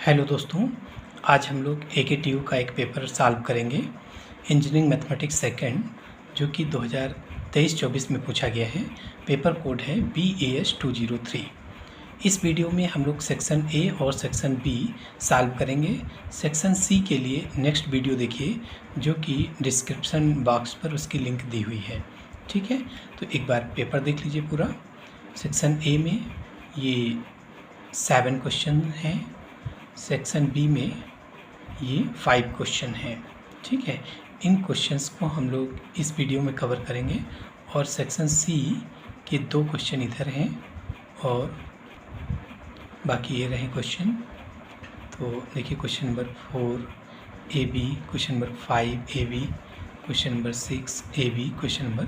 Hello दोस्तों, आज हम लोग AKTU का एक पेपर सॉल्व करेंगे इंजीनियरिंग मैथमेटिक्स सेकंड, जो कि 2023-24 में पूछा गया है। पेपर कोड है BAS 203। इस वीडियो में हम लोग सेक्शन ए और सेक्शन बी सॉल्व करेंगे। सेक्शन सी के लिए नेक्स्ट वीडियो देखिए, जो कि डिस्क्रिप्शन बॉक्स पर उसकी लिंक दी हुई है। ठीक है, तो एक बार पेपर देख लीजिए पूरा। सेक्शन ए में ये 7 क्वेश्चन हैं, सेक्शन बी में ये 5 क्वेश्चन हैं। ठीक है, इन क्वेश्चंस को हम लोग इस वीडियो में कवर करेंगे और सेक्शन सी के 2 क्वेश्चन इधर हैं और बाकी ये रहे क्वेश्चन। तो देखिए, question number 4 AB, question number 5 AB, question number 6 AB, question number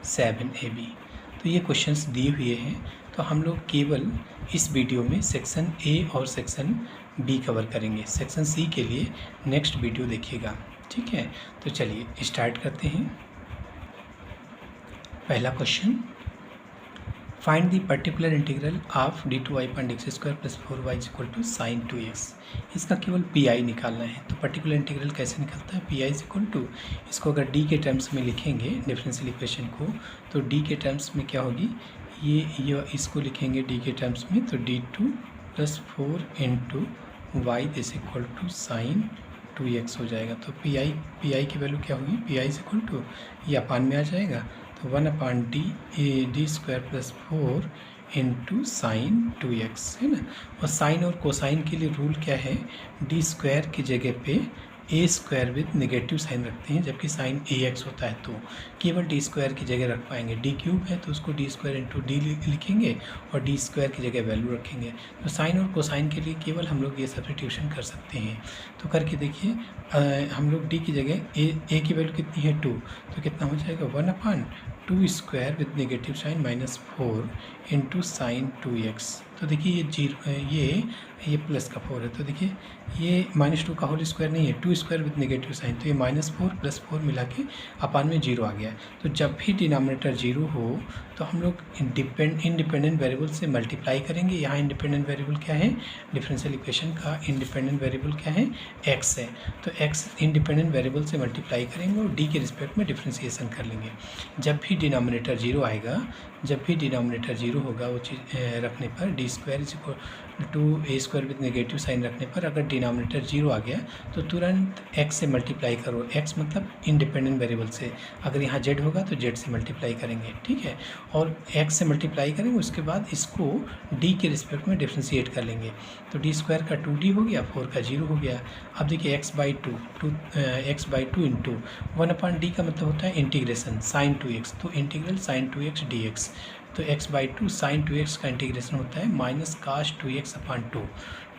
7 AB। तो ये क्वेश्चंस दिए हुए हैं, तो हम लोग केवल इस वीडियो में सेक्शन ए और सेक्शन बी कवर करेंगे। सेक्शन सी के लिए नेक्स्ट वीडियो देखिएगा। ठीक है, तो चलिए स्टार्ट करते हैं। पहला question, find the particular integral of d2y/x² + 4y = sin 2x। इसका केवल पीआई निकालना है। तो पर्टिकुलर इंटीग्रल कैसे निकलता है? पीआई = इसको अगर डी के टर्म्स में लिखेंगे डिफरेंशियल इक्वेशन को, तो डी के टर्म्स में क्या होगी, ये इसको लिखेंगे डी के टर्म्स में, तो d2 + 4 × y = sin 2x हो जाएगा। तो पीआई की वैल्यू क्या होगी? पीआई = ये अपान में आ जाएगा, तो 1/d² + 4 × sin 2x है ना। और साइन और कोसाइन के लिए रूल क्या है? d² की जगह पे a² विद नेगेटिव साइन रखते हैं, जबकि साइन ax होता है तो केवल d² की जगह रख पाएंगे। d³ है तो उसको d² × d लिखेंगे और d² की जगह वैल्यू रखेंगे। तो साइन और कोसाइन के लिए केवल हम लोग ये सब्स्टिट्यूशन कर सकते हैं। तो करके देखिए, हम लोग d की जगह a की वैल्यू कितनी है? 2, तो कितना हो जाएगा? 1/2² with negative sign -4 × sin 2x। तो देखिए ये 0, ये प्लस का 4 है, तो देखिए ये -2 का होल स्क्वायर नहीं है, 2² विद नेगेटिव साइन, तो ये -4 + 4 मिला के अपान में 0 आ गया। तो जब भी डिनोमिनेटर 0 हो तो हम लोग इंडिपेंडेंट वेरिएबल से मल्टीप्लाई करेंगे। यहाँ इंडिपेंडेंट वेरिएबल क्या है? डिफरेंशियल इक्वेशन का इंडिपेंडेंट वेरिएबल क्या है? x है। तो x इंडिपेंडेंट वेरिएबल से मल्टीप्लाई करेंगे और d के रिस्पेक्ट में डिफ्रेंशिएशन कर लेंगे। जब भी डिनोमिनेटर 0 आएगा, जब भी डिनोमिनेटर 0 होगा, वो चीज़ रखने पर d² = a² with negative sign रखने पर अगर डिनोमिनेटर 0 आ गया तो तुरंत x से मल्टीप्लाई करो। x मतलब इंडिपेंडेंट वेरिएबल से, अगर यहाँ z होगा तो z से मल्टीप्लाई करेंगे। ठीक है, और x से मल्टीप्लाई करेंगे, उसके बाद इसको d के रिस्पेक्ट में डिफ्रेंशिएट कर लेंगे। तो d² का 2d हो गया, 4 का 0 हो गया। अब देखिए x/2 × 1/d का मतलब होता है इंटीग्रेशन sin 2x, तो इंटीग्रल sin 2x dx। तो x/2 sin 2x का इंटीग्रेशन होता है -cos 2x/2।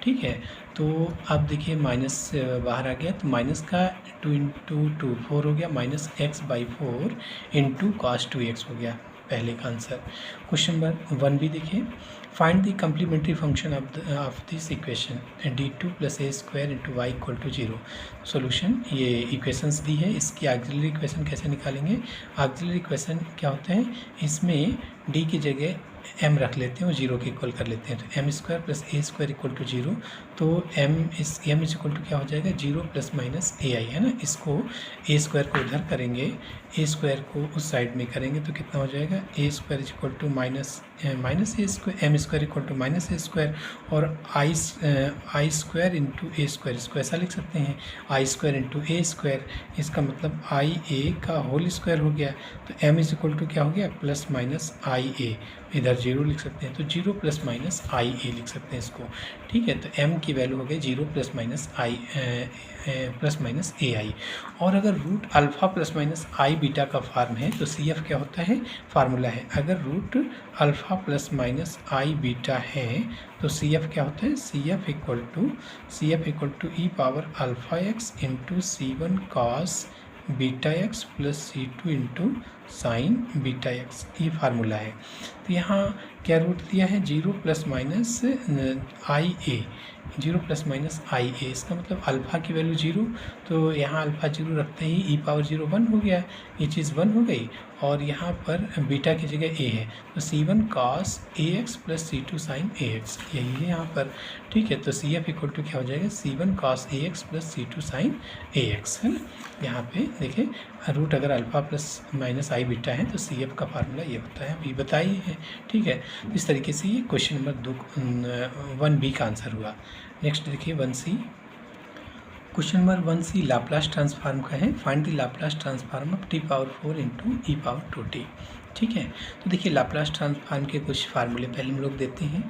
ठीक है, तो अब देखिए माइनस बाहर आ गया, तो माइनस का 2 × 2 4 हो गया, -x/4 × cos 2x हो गया पहले का आंसर। क्वेश्चन नंबर 1 भी देखिए, find the complementary function of this equation d2 + a² × y = 0। Solution, ये इक्वेशंस दी है, इसकी ऑक्सिलरी इक्वेशन कैसे निकालेंगे? ऑक्सिलरी इक्वेशन क्या होते हैं? इसमें d की जगह m रख लेते हैं और 0 के इक्वल कर लेते हैं, तो m² + a² = 0। तो m = क्या हो जाएगा? 0 ± ai है ना। इसको a² को उधर करेंगे, a² को उस साइड में करेंगे, तो कितना हो जाएगा? a² = -a² -a² और i² × a², इसको ऐसा लिख सकते हैं i² × a²। इसका मतलब ia का होल स्क्वायर हो गया। तो m = क्या हो गया? +-ia, इधर 0 लिख सकते हैं, तो 0 ± ia लिख सकते हैं इसको। ठीक है, तो m की वैल्यू हो गई 0 ± ai। और अगर रूट अल्फ़ा ± i का फॉर्म है तो CF क्या होता है? फार्मूला है। अगर रूट अल्फ़ा ± i है तो CF क्या होता है? CF = e⁻⁴x × C1 cos βx + C2 × sign beta x, ये फार्मूला है। तो यहाँ क्या रूट दिया है, 0 ± आई ए, 0 ± आई ए, इसका मतलब अल्फ़ा की वैल्यू 0, तो यहाँ अल्फ़ा 0 रखते ही e⁻0 1 हो गया, ये चीज़ 1 हो गई। और यहाँ पर बीटा की जगह a है, तो c1 cos ax + c2 sin ax, यही है यहाँ पर, ठीक है। तो CF = क्या हो जाएगा, c1 cos ax + c2 sin ax, है ना। यहाँ पे देखिए रूट अगर अल्फ़ा ± आई बीटा है तो CF का फार्मूला ये होता है, अभी बताइए है, ठीक है। इस तरीके से ये क्वेश्चन नंबर 1B का आंसर हुआ। नेक्स्ट देखिए 1C, question number 1C Laplace transform का है। Find the Laplace transform of t⁴ × e⁻2t, ठीक है। तो देखिए लाप्लास ट्रांसफॉर्म के कुछ फार्मूले पहले हम लोग देखते हैं।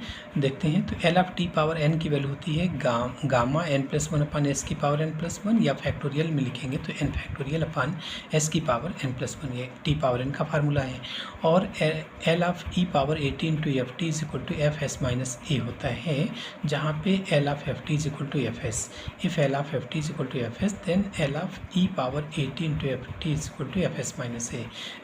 तो L(t⁻n) की वैल्यू होती है गामा n+1/s⁻n+1, या फैक्टोरियल में लिखेंगे तो n⁻s⁻n+1, ये t⁻n का फार्मूला है। और L(e⁻at × ft) = fs - a होता है, जहाँ पे L(ft) = fs। If L(ft) = fs, then L(e⁻at × ft) = fs - a।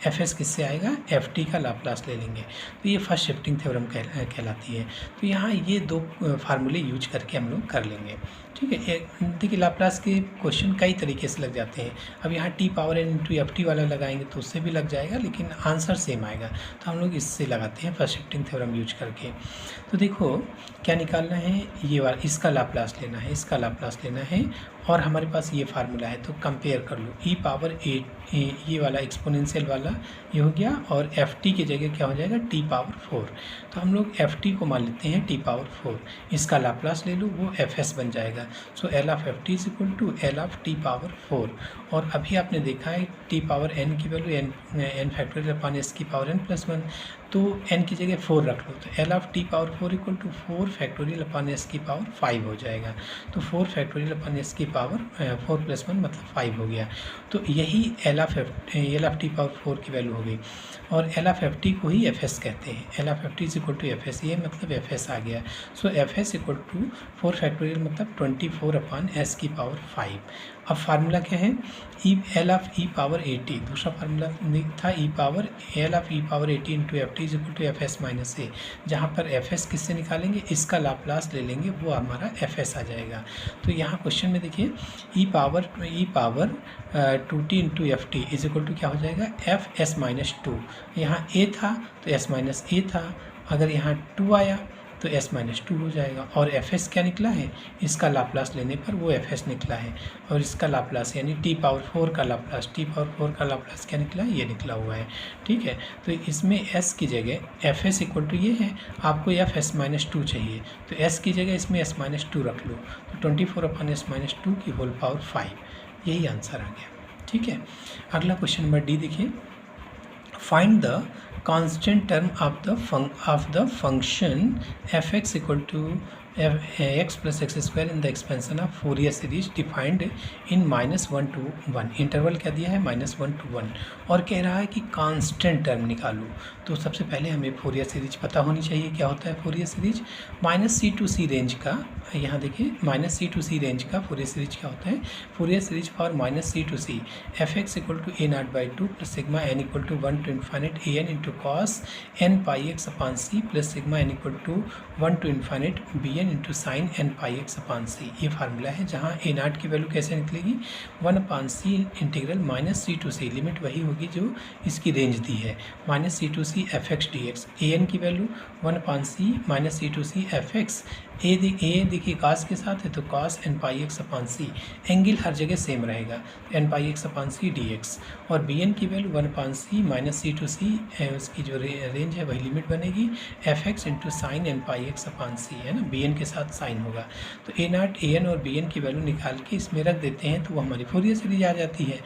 fs किससे आएगा, ft का लाप्लास ले लेंगे, तो ये फर्स्ट शिफ्टिंग थ्योरम कहलाती है। तो यहाँ ये दो फार्मूले यूज करके हम लोग कर लेंगे, ठीक है। देखिए लाप्लास के क्वेश्चन कई तरीके से लग जाते हैं। अब यहाँ t⁻n × ft वाला लगाएंगे तो उससे भी लग जाएगा, लेकिन आंसर सेम आएगा, तो हम लोग इससे लगाते हैं फर्स्ट शिफ्टिंग थ्योरम यूज करके। तो देखो क्या निकालना है, ये वाला, इसका लाप्लास लेना है, इसका लाप्लास लेना है, और हमारे पास ये फार्मूला है, तो कंपेयर कर लो। e⁻8, ये वाला एक्सपोनेंशियल वाला ये हो गया, और ft की जगह क्या हो जाएगा, t⁻4। तो हम लोग ft को मान लेते हैं t⁻4, इसका लाप्लास ले लो, वो fs बन जाएगा। सो L(ft) = L(t⁻4), और अभी आपने देखा है t⁻n की वैल्यू n⁻s⁻n+1, तो n की जगह 4 रख लो, तो L(t⁻4) = 4 × 5 हो जाएगा। तो 4 × s⁻4 + 1 मतलब 5 हो गया। तो यही L(t⁻4) की वैल्यू हो गई, और L(ft) को ही fs कहते हैं। L(ft) = fs, ये मतलब fs आ गया। सो fs = 4 मतलब 24/s⁻5। अब फार्मूला क्या है, L(e⁻at), दूसरा फार्मूला था L(e⁻at × ft) = fs - a, जहाँ पर fs किससे निकालेंगे, इसका लाप्लास ले लेंगे, वो हमारा fs आ जाएगा। तो यहाँ क्वेश्चन में देखिए e⁻2t × ft = क्या हो जाएगा, fs - 2। यहाँ a था तो s - a था, अगर यहाँ 2 आया तो s - 2 हो जाएगा, और fs क्या निकला है, इसका लाप्लास लेने पर वो fs निकला है, और इसका लाप्लास यानी t⁻4 का लाप्लास, क्या निकला है, ये निकला हुआ है, ठीक है। तो इसमें s की जगह fs = ये है, आपको fs - 2 चाहिए, तो s की जगह इसमें s - 2 रख लो, तो 24/s - 2 की होल पावर 5, यही आंसर आ गया, ठीक है। अगला क्वेश्चन नंबर D देखिए, find the constant term of the function f(x) = x + x² in the expansion of Fourier series defined in -1 to 1। Interval क्या दिया है, -1 to 1, और कह रहा है कि कांस्टेंट टर्म निकालो। तो सबसे पहले हमें फोरियर सीरीज पता होनी चाहिए। क्या होता है Fourier series, -c to c range का, यहाँ देखिए -c to c रेंज का फोरियर सीरीज क्या होता है, Fourier series for -c to c f(x) = a02 + sigma n = 1 to ∞ an into cos nπx/c + sigma n = 1 to ∞ bn into sin nπx/c। ये formula है, जहाँ a0 की वैल्यू कैसे निकलेगी, 1/c integral -c to c, limit वही होगी जो इसकी रेंज दी है, -c to c f(x) dx। an की value 1/c -c to c f(x), a देखिए cos के साथ है तो cos nπx/c, एंगल हर जगह सेम रहेगा, nπx/c dx। और bn की value 1/c -c to c, उसकी जो रेंज है वही लिमिट बनेगी, f(x) into sin nπx/c, है ना, bn के साथ साइन होगा। तो a0, an और bn की वैल्यू निकाल के इसमें रख देते हैं, तो वो हमारी फोरियर सीरीज आ जाती है।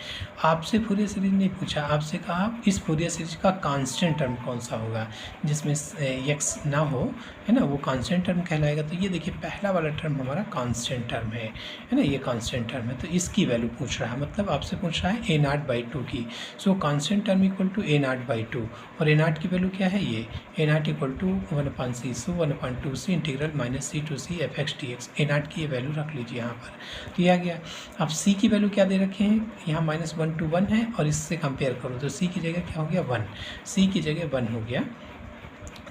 आपसे फोरियर सीरीज नहीं पूछा, आपसे कहा इस फोरियर सीरीज का कांस्टेंट टर्म कौन सा होगा, जिसमें x ना हो, है ना, वो कांस्टेंट टर्म कहलाएगा। तो ये देखिए पहला वाला टर्म हमारा कांस्टेंट टर्म है ना, ये कांस्टेंट टर्म है, तो इसकी वैल्यू पूछ रहा है, मतलब आपसे पूछ रहा है a0/2 की। So constant term equal to a0/2, और a0 की वैल्यू क्या है, ये a0 equal to 1/c, so 1/2c integral minus c to c fx dx। a0 की ये वैल्यू रख लीजिए यहाँ पर, तो ये आ गया। अब c की वैल्यू क्या दे रखे हैं, यहाँ -1 to 1 है, और इससे कंपेयर करो तो c की जगह क्या हो गया 1, c की जगह 1 हो गया,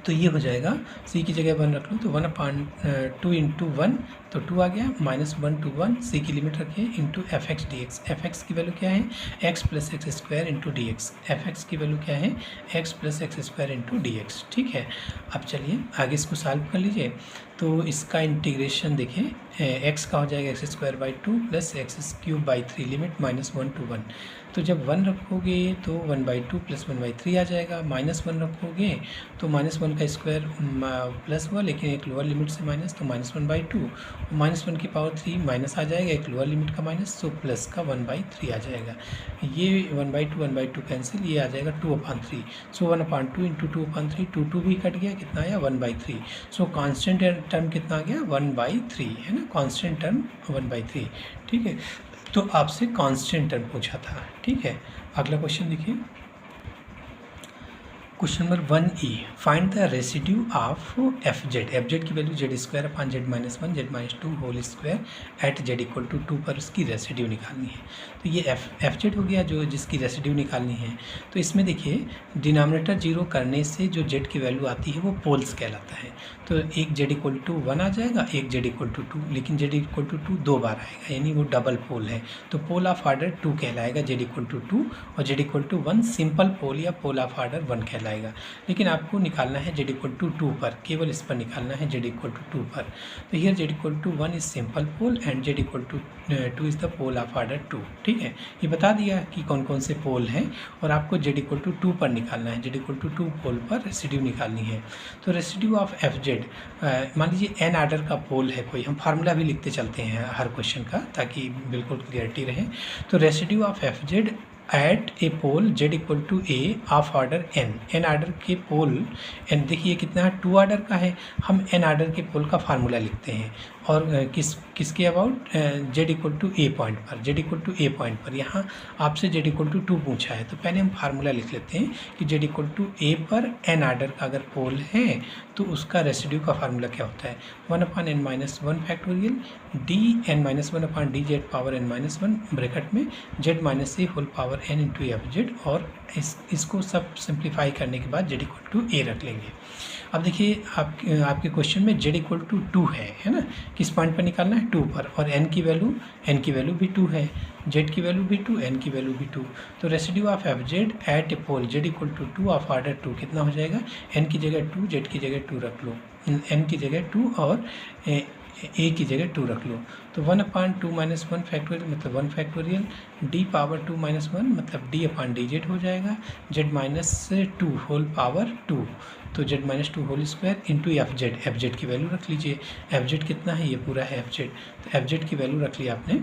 तो ये हो जाएगा c की जगह 1 रख लो तो 1/2 इंटू 1, तो 2 आ गया, -1 to 1, c की लिमिट रखिए इंटू fx dx। fx की वैल्यू क्या है, x plus x square into d x. fx की वैल्यू क्या है, x plus x square into d x. ठीक है, अब चलिए आगे इसको सॉल्व कर लीजिए। तो इसका इंटीग्रेशन देखिए, x का हो जाएगा x² 2 plus x³ 3, limit -1 to 1। तो जब 1 रखोगे तो 1/2 प्लस 1/3 आ जाएगा, -1 रखोगे तो -1 का स्क्वायर प्लस हुआ, लेकिन एक लोअर लिमिट से माइनस, तो -1/2, -1 की पावर 3 माइनस आ जाएगा, एक लोअर लिमिट का माइनस, तो प्लस का 1/3 आ जाएगा। ये 1/2 कैंसिल, ये आ जाएगा 2/3, सो 1/2 इंटू 2/3, 2 भी कट गया, कितना आया 1/3। सो कांस्टेंट टर्म कितना आ गया 1/3, है ना, कांस्टेंट टर्म 1/3। ठीक है, तो आपसे कांस्टेंट टर्म पूछा था। ठीक है, अगला क्वेश्चन देखिए, question number 1E, find the residue of F Z की value z² z-1 z-2 whole square at z=2 पर उसकी रेसिड्यू निकालनी है। तो ये एफ जेड हो गया जो जिसकी रेसिड्यू निकालनी है। तो इसमें देखिए डिनोमिनेटर 0 करने से जो z की वैल्यू आती है वो पोल्स कहलाता है। तो एक z=1 आ जाएगा, एक z=2, लेकिन z=2 2 बार आएगा, यानी वो डबल पोल है, तो पोल ऑफ ऑर्डर 2 कहलाएगा z=2, और z=1 सिंपल पोल या पोल ऑफ ऑर्डर 1 कहलाएगा। लेकिन आपको निकालना है z=2 पर, केवल इस पर निकालना है z=2 पर। तो here z=1 is simple pole and z=2 is the pole of order 2। ठीक है, ये बता दिया कि कौन कौन से पोल हैं, और आपको z=2 पर निकालना है, z=2 पोल पर रेसिड्यू निकालनी है। तो रेसिड्यू ऑफ एफ जेड, मान लीजिए n आर्डर का पोल है कोई, हम फार्मूला भी लिखते चलते हैं हर क्वेश्चन का ताकि बिल्कुल क्लियरिटी रहे। तो residue of F Z at a pole z=a of order n order के पोल n, देखिए कितना है 2 आर्डर का है, हम n आर्डर के पोल का फार्मूला लिखते हैं, और किसके अबाउट z=a पॉइंट पर, z=a पॉइंट पर। यहाँ आपसे z=2 पूछा है, तो पहले हम फार्मूला लिख लेते हैं कि z=a पर n आर्डर का अगर पोल है तो उसका रेसिड्यू का फार्मूला क्या होता है, 1/n-1 factorial dn-1/dz power n-1 bracket में z-a whole power n into F z, और इसको सब सिंप्लीफाई करने के बाद z=a रख लेंगे। अब देखिए आपके क्वेश्चन में z=2 है ना, किस पॉइंट पर निकालना है 2 पर, और n की वैल्यू भी 2 है, z की वैल्यू भी 2, n की वैल्यू भी 2। तो residue of F Z at a pole z=2 of order 2 कितना हो जाएगा, n की जगह 2, z की जगह 2 रख लो, n की जगह 2 और a की जगह 2 रख लो। तो 1/2 - 1 फैक्टोरियल मतलब 1 फैक्टोरियल, d पावर 2 - 1 मतलब d/dz हो जाएगा, z-2 होल पावर 2, तो z-2 whole square into F Z की वैल्यू रख लीजिए। एफ जेड कितना है, ये पूरा है एफ जेड, तो एफ जेड की वैल्यू रख लिया आपने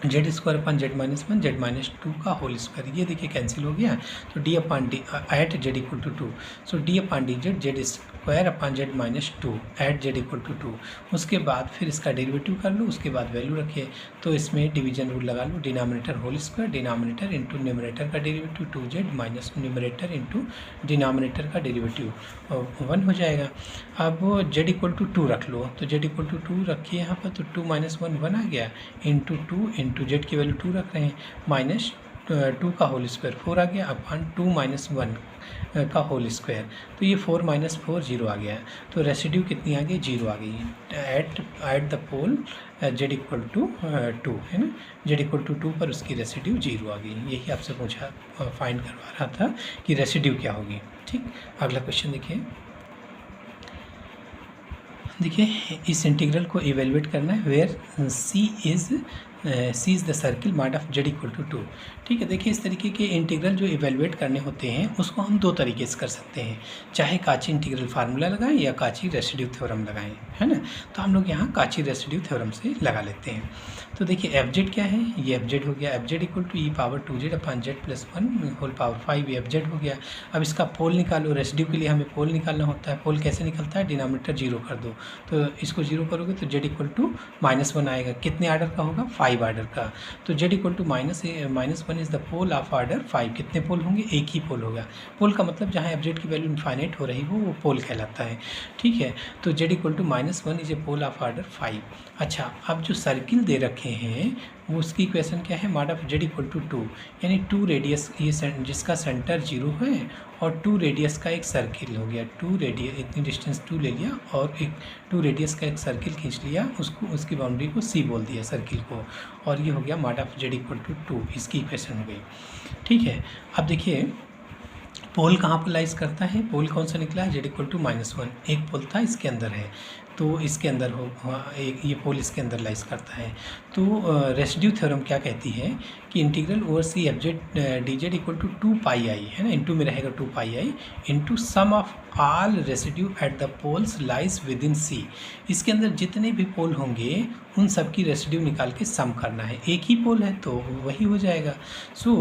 z² z-1 z-2 का होल स्क्वायर, ये देखिए कैंसिल हो गया, तो d/d एट z=2, सो d/dz z² एट z=2। उसके बाद फिर इसका डेरिवेटिव कर लो, उसके बाद वैल्यू रखिए, तो इसमें डिवीजन रूल लगा लो, denominator whole square, denominator into numerator का derivative 2z minus numerator into denominator का डेरिवेटिव 1 हो जाएगा। अब z=2 रख लो, तो z=2 रखिए यहाँ पर, तो 2 - 1 1 आ गया, इंटू 2 इंटू जेड की वैल्यू 2 रख रहे हैं, माइनस 2 का होल स्क्वायर 4 आ गया, अपॉन 2 - 1 का होल स्क्वायर, तो ये 4 - 4 0 आ गया, तो रेसिड्यू कितनी आ गई 0 आ गई एट द पोल z=2 है ना, z=2 पर उसकी रेसिड्यू 0 आ गई। यही आपसे पूछा फाइंड करवा रहा था कि रेसिड्यू क्या होगी। ठीक, अगला क्वेश्चन देखिए इस इंटीग्रल को इवेलुएट करना है where c is c is the circle mod of z equal to 2। ठीक है, देखिए इस तरीके के इंटीग्रल जो इवेलुएट करने होते हैं उसको हम दो तरीके से कर सकते हैं, चाहे काची इंटीग्रल फार्मूला लगाएं या काची रेसिड्यू थ्योरम लगाएं, है ना। तो हम लोग यहाँ काची रेसिड्यू थ्योरम से लगा लेते हैं। तो देखिए एफ जेड क्या है, ये एफ जेड हो गया, f z equal to E power 2z upon z plus 1 whole power 5, ये एफ जेड हो गया। अब इसका पोल निकालो, रेसिड्यू के लिए हमें पोल निकालना होता है। पोल कैसे निकलता है, डिनोमिनेटर 0 कर दो, तो इसको 0 करोगे तो जेड इक्वल टू -1 आएगा। कितने आर्डर का होगा, 5 आर्डर का। तो Z equal to -1 is the pole of order 5। कितने पोल होंगे, एक ही पोल होगा। पोल का मतलब जहाँ एफ जेड की वैल्यू इन्फाइनाइट हो रही हो वो पोल कहलाता है। ठीक है, तो Z equal to -1 is a pole of order 5। अच्छा, अब जो सर्किल दे रखे हैं वो उसकी इक्वेशन क्या है, mod of z equal to 2, यानी 2 रेडियस, ये जिसका सेंटर 0 है और 2 रेडियस का एक सर्किल हो गया। 2 रेडियस, इतनी डिस्टेंस 2 ले लिया और एक 2 रेडियस का एक सर्किल खींच लिया, उसको उसकी बाउंड्री को सी बोल दिया सर्किल को, और ये हो गया mod of z equal to 2, इसकी इक्वेशन हो गई। ठीक है, अब देखिए पोल कहाँ पर लाइज करता है, पोल कौन सा निकला है, जेड इक्वल टू -1। एक पोल था इसके अंदर है, तो इसके अंदर हो एक ये पोल इसके अंदर लाइज करता है। तो रेसिड्यू थ्योरम क्या कहती है कि integral over C F Z D Z equal to 2 pi I, है ना, इंटू में रहेगा 2 pi I into sum of all residue at the poles lies within C. इसके अंदर जितने भी पोल होंगे उन सब की रेसिड्यू निकाल के सम करना है। एक ही पोल है तो वही हो जाएगा। So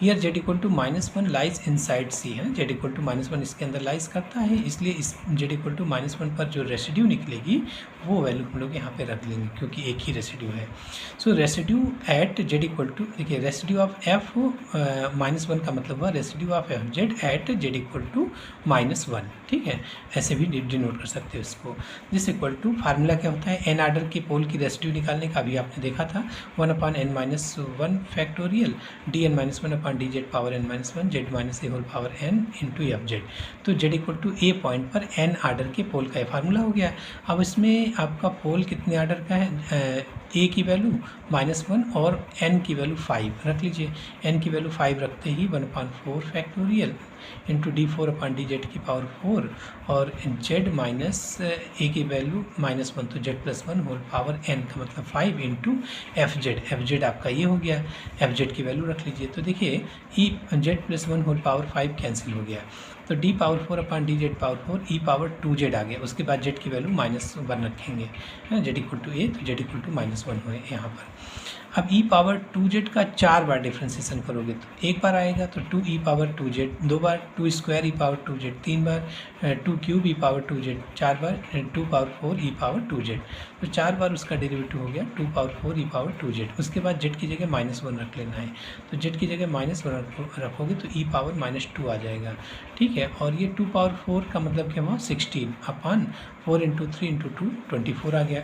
here z equal to -1 lies inside c, है, जेड इक्वल टू -1 इसके अंदर लाइज करता है, इसलिए इस जेड इक्वल टू -1 पर जो रेसिड्यू निकलेगी वो वैल्यू हम लोग यहाँ पे रख लेंगे क्योंकि एक ही रेसिड्यू है। So residue at Z equal to, देखिए रेसिड्यू ऑफ एफ -1 का मतलब हुआ residue of F Z at Z equal to -1। ठीक है, ऐसे भी डिनोट कर सकते हो इसको। दिस इक्वल टू फार्मूला क्या होता है, एन आर्डर के पोल की रेसिड्यू निकालने का, अभी आपने देखा था 1/n-1 factorial dn-1/dz power n-1 z minus ए whole power n into F Z. तो Z equal to A point पर एन आर्डर के पोल का फार्मूला हो गया। अब इसमें आपका पोल कितने आर्डर का है, ए की वैल्यू -1 और n की वैल्यू 5 रख लीजिए। n की वैल्यू 5 रखते ही 1/4 फैक्टोरियल इंटू d4/dz की पावर 4 और z माइनस ए की वैल्यू -1 तो z plus 1 whole power n का मतलब 5 इंटू एफ जेड आपका ये हो गया। एफ जेड की वैल्यू रख लीजिए। तो देखिए e z plus 1 whole power 5 cancel हो गया, तो d power 4/dz power 4 e power 2z आ गया। उसके बाद z की वैल्यू -1 रखेंगे, है जेड इक्वल टू ए, तो जेड इक्वल टू -1 हुए यहाँ पर। अब e पावर 2z का 4 बार डिफ्रेंसिएशन करोगे तो एक बार आएगा, तो 2e पावर 2z 2 बार, 2 स्क्वायर e पावर 2z 3 बार, 2 क्यूब e पावर 2z 4 बार, 2 पावर 4 e पावर 2z, तो 4 बार उसका डेरिवेटिव हो गया 2 पावर 4 e पावर 2z। उसके बाद z की जगह -1 रख लेना है, तो z की जगह -1 रखोगे तो e पावर -2 आ जाएगा। ठीक है, और ये 2 पावर 4 का मतलब क्या हुआ 16 अपॉन 4 इंटू 3 इंटू 2 24 आ गया।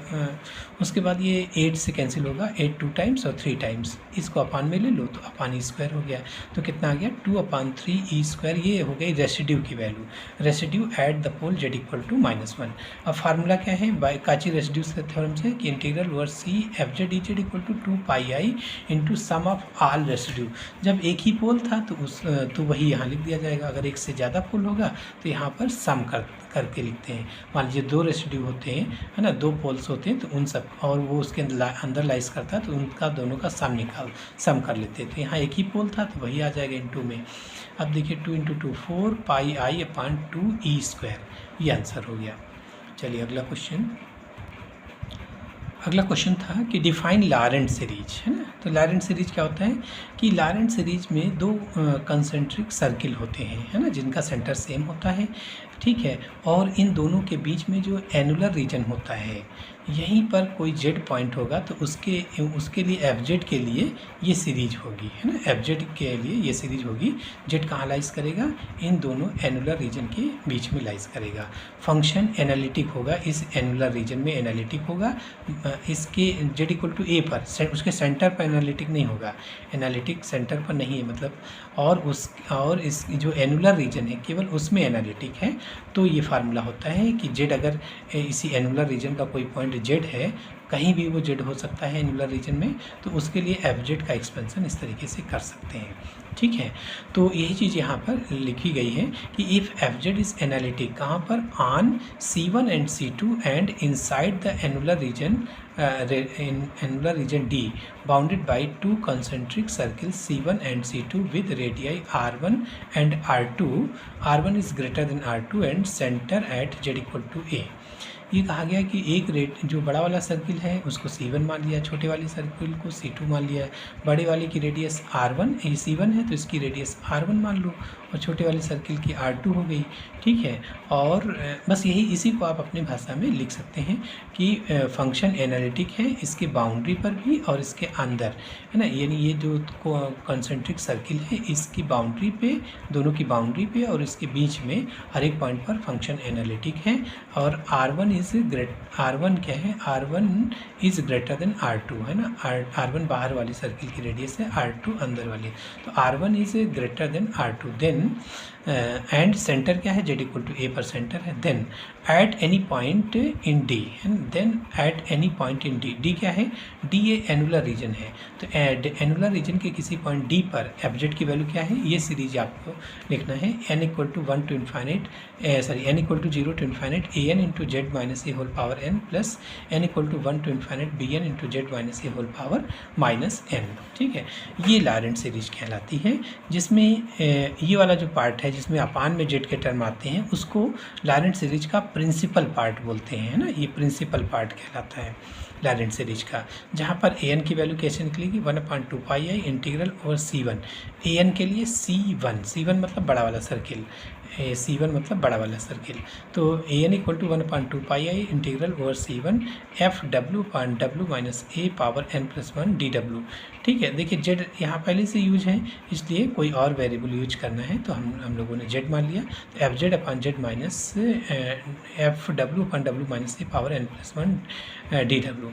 उसके बाद ये 8 से कैंसिल होगा, 8 2 टाइम्स और 3 टाइम्स, इसको अपान में ले लो तो अपान ई स्क्वायर हो गया। तो कितना आ गया 2/3 ई स्क्वायर, ये हो गई रेसिड्यू की value, residue at the pole z equal to -1। अब फार्मूला क्या है बाय काची रेसिड्यू थ्योरम से कि integral over C F z e z equal to 2 pi I into sum of all residue. जब एक ही पोल था तो वही यहाँ लिख दिया जाएगा, अगर एक से ज़्यादा पोल होगा तो यहाँ पर सम करके लिखते हैं। मान लीजिए 2 रेसिड्यू होते हैं, है ना, 2 पोल्स होते हैं, तो उन सब और वो उसके अंदर लाइज करता है तो उनका दोनों का सम कर लेते हैं। तो यहाँ एक ही पोल था तो वही आ जाएगा इनटू में। अब देखिए 2 इंटू 2 4 पाई आई अपॉन 2 ई स्क्वायर, ये आंसर हो गया। चलिए अगला क्वेश्चन था कि डिफाइन लॉरेंट सीरीज, है ना। तो लॉरेंट सीरीज क्या होता है कि लॉरेंट सीरीज में 2 कंसेंट्रिक सर्किल होते हैं, है ना, जिनका सेंटर सेम होता है। ठीक है, और इन दोनों के बीच में जो एनुलर रीजन होता है यहीं पर कोई जेड पॉइंट होगा तो उसके लिए एफ जेड के लिए ये सीरीज होगी, है ना, एफ जेड के लिए ये सीरीज होगी। जेड कहाँ लाइज करेगा, इन दोनों एनुलर रीजन के बीच में लाइज करेगा। फंक्शन एनालिटिक होगा, इस एनुलर रीजन में एनालिटिक होगा, इसके जेड इक्वल टू ए पर, उसके सेंटर पर एनालिटिक नहीं होगा, एनालिटिक सेंटर पर नहीं है मतलब, और इस जो एनुलर रीजन है केवल उसमें एनालिटिक है, तो ये फार्मूला होता है कि जेड अगर इसी एनुलर रीजन का कोई पॉइंट जेड है, कहीं भी वो जेड हो सकता है एनुलर रीजन में, तो उसके लिए एफ जेड का एक्सपेंशन इस तरीके से कर सकते हैं। ठीक है, तो यही चीज़ यहाँ पर लिखी गई है कि if f z is analytic, कहाँ पर, on C1 and C2 and inside the annular region in annular region D bounded by two concentric circles C1 and C2 with radii R1 and R2. R1 is greater than R2 and center at Z equal to A. ये कहा गया कि एक rate जो बड़ा वाला circle है उसको C1 मान लिया, छोटे वाले सर्किल को C2 मान लिया, बड़े वाले की रेडियस R1 C1 है तो इसकी रेडियस R1 मान लो, और छोटे वाले सर्किल की R2 हो गई। ठीक है, और बस यही, इसी को आप अपनी भाषा में लिख सकते हैं कि फंक्शन एनालिटिक है इसके बाउंड्री पर भी और इसके अंदर, है ना, यानी ये जो कॉन्सेंट्रिक सर्किल है इसकी बाउंड्री पे, दोनों की बाउंड्री पे और इसके बीच में हर एक पॉइंट पर फंक्शन एनालिटिक है। और R1 क्या है, R1 is greater than R2, है ना, R1 बाहर वाली सर्किल की रेडियस है, R2 अंदर वाली, तो R1 is greater than R2। Then and centre क्या है, Z इक्वल टू A पर सेंटर है। Then at any point in D, then at any point in D, D क्या है, D ये एनुलर रीजन है, तो एनुलर रीजन के किसी पॉइंट D पर एफ जेड की वैल्यू क्या है, ये सीरीज आपको लिखना है, n equal to 1 to infinite, n equal to 0 to infinite an into z minus A whole power n plus n equal to 1 to infinite bn into z minus A whole power minus n। ठीक है, ये Laurent series कहलाती है, जिसमें ये वाला जो part है जिसमें अपान में जेड के टर्म आते हैं उसको लॉरेंट सीरीज का प्रिंसिपल पार्ट बोलते हैं, है ना, ये प्रिंसिपल पार्ट कहलाता है लॉरेंट सीरीज का, जहाँ पर an की वैल्यू कैसे निकलेगी, 1/2 pi i integral over C1, an के लिए C1 मतलब बड़ा वाला सर्किल, C1 मतलब बड़ा वाला सर्किल, तो an equal to 1/2 pi i integral over C1 f डब्ल्यू माइनस ए पावर n प्लस 1 DW। ठीक है, देखिए जेड यहाँ पहले से यूज है, इसलिए कोई और वेरिएबल यूज करना है तो हम लोगों ने जेड मान लिया, तो F Z upon Z minus F W upon W minus ए पावर n प्लस 1 DW।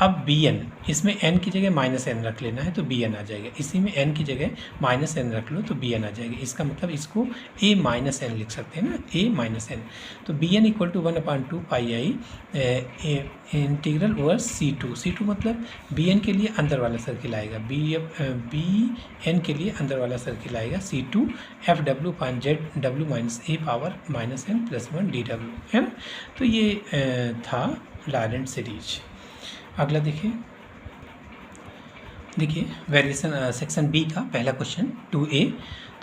अब bn, इसमें n की जगह माइनस n रख लेना है तो bn आ जाएगा, इसी में n की जगह माइनस n रख लो तो bn आ जाएगा, इसका मतलब इसको a माइनस n लिख सकते हैं ना, a माइनस n, तो bn equal to 1/2 pi i integral over C2 मतलब bn के लिए अंदर वाला सर्किल आएगा, bn के लिए अंदर वाला सर्किल आएगा C2 F W upon Z W minus ए power minus n plus 1 DW, है ना, तो ये था लॉरेंट सीरीज। अगला देखिए वेरिएशन सेक्शन बी का पहला क्वेश्चन 2A,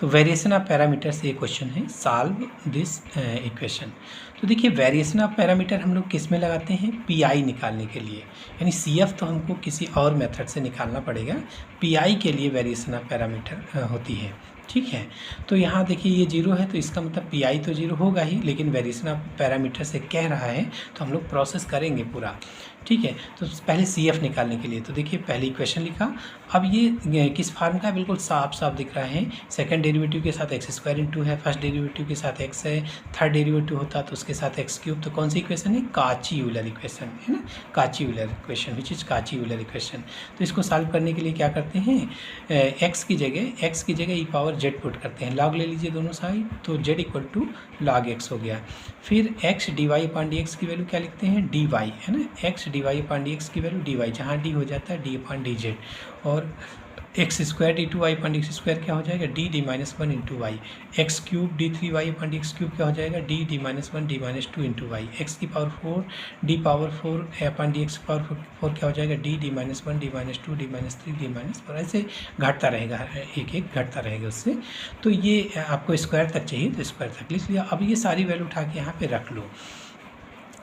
तो वेरिएशन ऑफ पैरामीटर से ये क्वेश्चन है, सॉल्व दिस इक्वेशन। तो देखिए वेरिएशन ऑफ पैरामीटर हम लोग किस में लगाते हैं, PI निकालने के लिए, यानी CF तो हमको किसी और मेथड से निकालना पड़ेगा, PI के लिए वेरिएशन ऑफ पैरामीटर होती है। ठीक है, तो यहाँ देखिए ये 0 है तो इसका मतलब PI तो 0 होगा ही, लेकिन वेरिएशन ऑफ पैरामीटर से कह रहा है तो हम लोग प्रोसेस करेंगे पूरा। ठीक है, तो पहले CF निकालने के लिए तो देखिए पहले इक्वेशन लिखा, अब ये किस फॉर्म का है, बिल्कुल साफ दिख रहा है, सेकंड डेरिवेटिव के साथ x² इंटू है, फर्स्ट डेरिवेटिव के साथ x है, थर्ड डेरिवेटिव होता तो उसके साथ x³, तो कौन सी इक्वेशन है, काची-यूलर इक्वेशन, है ना, काची-यूलर इक्वेशन, विच इज काची-यूलर इक्वेशन। तो इसको सॉल्व करने के लिए क्या करते हैं, x की जगह e पावर z पुट करते हैं, लॉग ले लीजिए दोनों साइड, तो z equal to log x हो गया, फिर x dy अपॉन dx की वैल्यू क्या लिखते हैं, dy, है ना, x dy अपॉन dx की वैल्यू dy, जहाँ d हो जाता है d अपॉन dz, और x² d2y अपॉन dx² क्या हो जाएगा, d minus 1 into y, x³ d3y upon dx³ क्या हो जाएगा, d minus 1 d minus 2 into y, x की power 4 d power 4 upon dx power 4 क्या हो जाएगा, d minus 1 d minus 2 d minus 3 d minus 4, ऐसे घटता रहेगा, एक घटता रहेगा उससे। तो ये आपको स्क्वायर तक चाहिए तो स्क्वायर तक लिख लिया। अब ये सारी वैल्यू उठा के यहाँ पे रख लो,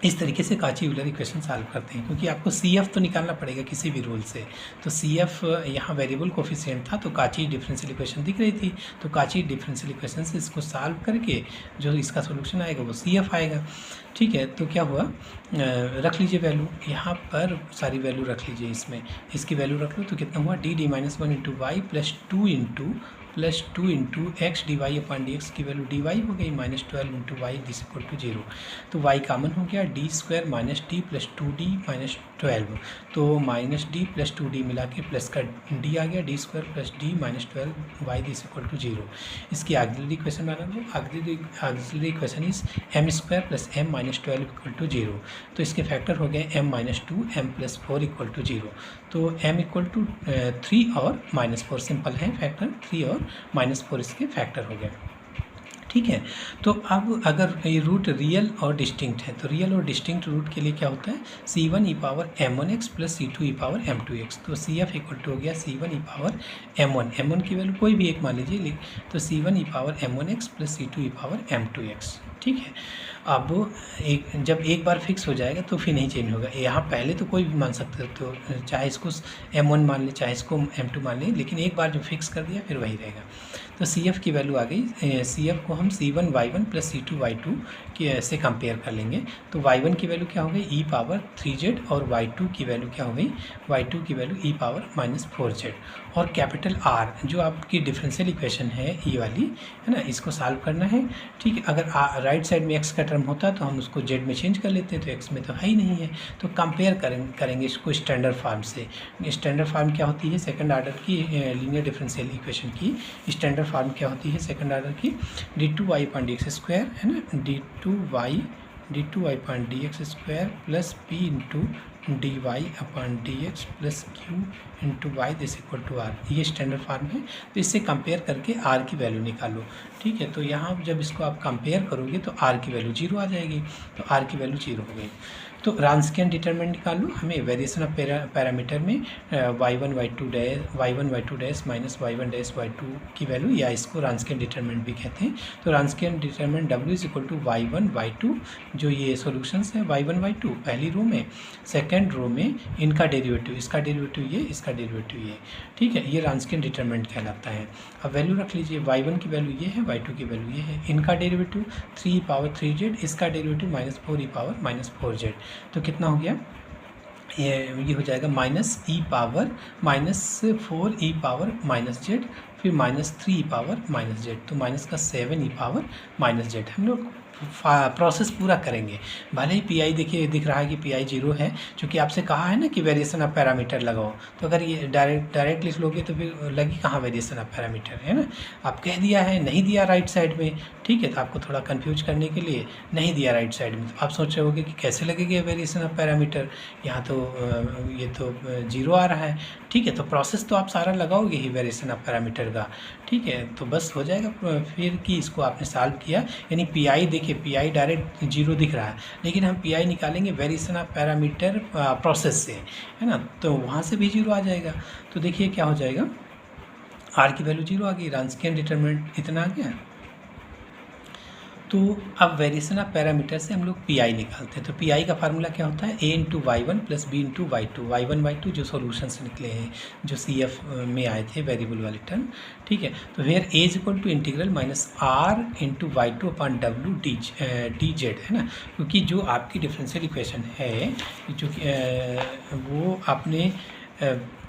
इस तरीके से काची-यूलर इक्वेशन सॉल्व करते हैं, क्योंकि आपको CF तो निकालना पड़ेगा किसी भी रूल से, तो CF यहाँ वेरिएबल कोफिशिएंट था तो काची डिफरेंशियल इक्वेशन दिख रही थी, तो काची डिफरेंशियल इक्वेशन से इसको सॉल्व करके जो इसका सोल्यूशन आएगा वो CF आएगा। ठीक है, तो क्या हुआ, रख लीजिए वैल्यू, यहाँ पर सारी वैल्यू रख लीजिए, इसमें इसकी वैल्यू रख लो तो कितना हुआ, d minus 1 into y plus 2 into plus 2 into x d y upon d x की वैल्यू डी वाई हो गई minus 12 into y this equal to 0। तो वाई कॉमन हो गया, D square minus d plus 2d minus 12, तो minus d plus 2d मिला के प्लस का डी आ गया, D square plus D minus 12 Y this equal to 0। इसकी ऑक्सिलरी इक्वेशन बना लो, auxiliary equation is M square plus M minus 12 equal to 0। तो इसके फैक्टर हो गए M minus 2 M plus 4 equal to 0। तो m इक्वल टू 3 और minus 4 simple है फैक्टर, 3 और माइनस 4 इसके फैक्टर हो गए। ठीक है, तो अब अगर ये रूट रियल और डिस्टिंक्ट है तो रियल और डिस्टिंक्ट रूट के लिए क्या होता है, c1 E power m1x plus c2 E power m2x। तो cf इक्वल टू हो गया c1 ई पावर m1 की वैल्यू कोई भी एक मान लीजिए, तो c1 E power m1x plus c2 E power m2x। ठीक है, अब जब एक बार फिक्स हो जाएगा तो फिर नहीं चेंज होगा। यहाँ पहले तो कोई भी मान सकते हो, तो चाहे इसको m1 मान ले चाहे इसको m2 मान ले, लेकिन एक बार जो फिक्स कर दिया फिर वही रहेगा। तो CF की वैल्यू आ गई, CF को हम C1 Y1 plus C2 Y2 के से कंपेयर कर लेंगे। तो Y1 की वैल्यू क्या हो गई, e पावर 3z, और Y2 की वैल्यू क्या हो गई, Y2 की value e power minus 4z। और कैपिटल R जो आपकी डिफरेंशियल इक्वेशन है ये वाली है ना, इसको सॉल्व करना है। ठीक है, अगर राइट साइड में x का टर्म होता तो हम उसको z में चेंज कर लेते हैं, तो x में तो है ही नहीं है, तो कंपेयर करेंगे इसको स्टैंडर्ड फॉर्म से। स्टैंडर्ड फॉर्म क्या होती है, सेकंड ऑर्डर की लीनियर डिफरेंशियल इक्वेशन की स्टैंडर्ड फॉर्म क्या होती है सेकंड ऑर्डर की, d2y upon d x square है ना, d2y upon d x square plus p into d y upon d x plus q into y this equal to r, ये standard form है। तो इससे कंपेयर करके are की value निकालो। ठीक है, तो यहाँ जब इसको आप कंपेयर करोगे तो आर की वैल्यू 0 आ जाएगी, तो आर की वैल्यू 0 हो गई। तो रांस्कियन डिटरमिनेंट निकाल लो, हमें वेरिएशन ऑफ पैरामीटर में y1 y2 dash minus y1 dash y2 की वैल्यू, या इसको रांस्कियन डिटरमिनेंट भी कहते हैं। तो Wronskian determinant w is equal to y1 y2, जो ये सॉल्यूशंस है y1 y2 पहली रो में, सेकेंड रो में इनका डेरिवेटिव, इसका डेरिवेटिव ये, इसका डेरिवेटिव ये। ठीक है, ये रांस्कियन डिटरमिनेंट कहलाता है। अब वैल्यू रख लीजिए, y1 की वैल्यू ये है, y2 की वैल्यू ये है, इनका डेरिवेटिव 3 पावर 3z, इसका डेरिवेटिव माइनस 4 ई पावर माइनस 4z। तो कितना हो गया, ये हो जाएगा माइनस ई पावर माइनस 4 ई पावर माइनस z, फिर माइनस 3 ई पावर माइनस z, तो माइनस का 7 ई पावर माइनस z। हम लोग प्रोसेस पूरा करेंगे। भले ही पी आई देखिए दिख रहा है कि पी आई 0 है, क्योंकि आपसे कहा है ना कि वेरिएशन ऑफ पैरामीटर लगाओ, तो अगर ये डायरेक्ट लिख लोगे तो फिर लगी कहाँ वेरिएशन ऑफ पैरामीटर, है ना। आप कह दिया है, नहीं दिया राइट साइड में, ठीक है, तो आपको थोड़ा कंफ्यूज करने के लिए नहीं दिया राइट साइड में, तो आप सोच रहे होगे कि कैसे लगेगी वेरिएशन ऑफ पैरामीटर, यहाँ तो ये तो 0 आ रहा है। ठीक है, तो प्रोसेस तो आप सारा लगाओगे ही वेरिएशन ऑफ पैरामीटर का। ठीक है, तो बस हो जाएगा फिर कि इसको आपने सॉल्व किया, यानी पी आई देखिए, पी आई डायरेक्ट 0 दिख रहा है, लेकिन हम पी आई निकालेंगे वेरिएशन ऑफ पैरामीटर प्रोसेस से, है ना, तो वहाँ से भी 0 आ जाएगा। तो देखिए क्या हो जाएगा, आर की वैल्यू 0 आ गई, रांस्कियन डिटरमिनेंट इतना आ गया। तो अब वेरिएशन ऑफ पैरामीटर से हम लोग पी आई निकालते हैं। तो पी आई का फार्मूला क्या होता है, a into y1 plus b into y1 y2 जो सॉल्यूशन से निकले हैं, जो CF में आए थे वेरिएबल वाले टर्म। ठीक है, तो where a is equal to integral minus r into y2 upon w d z, है ना, क्योंकि जो आपकी डिफरेंशियल इक्वेशन है, जो वो आपने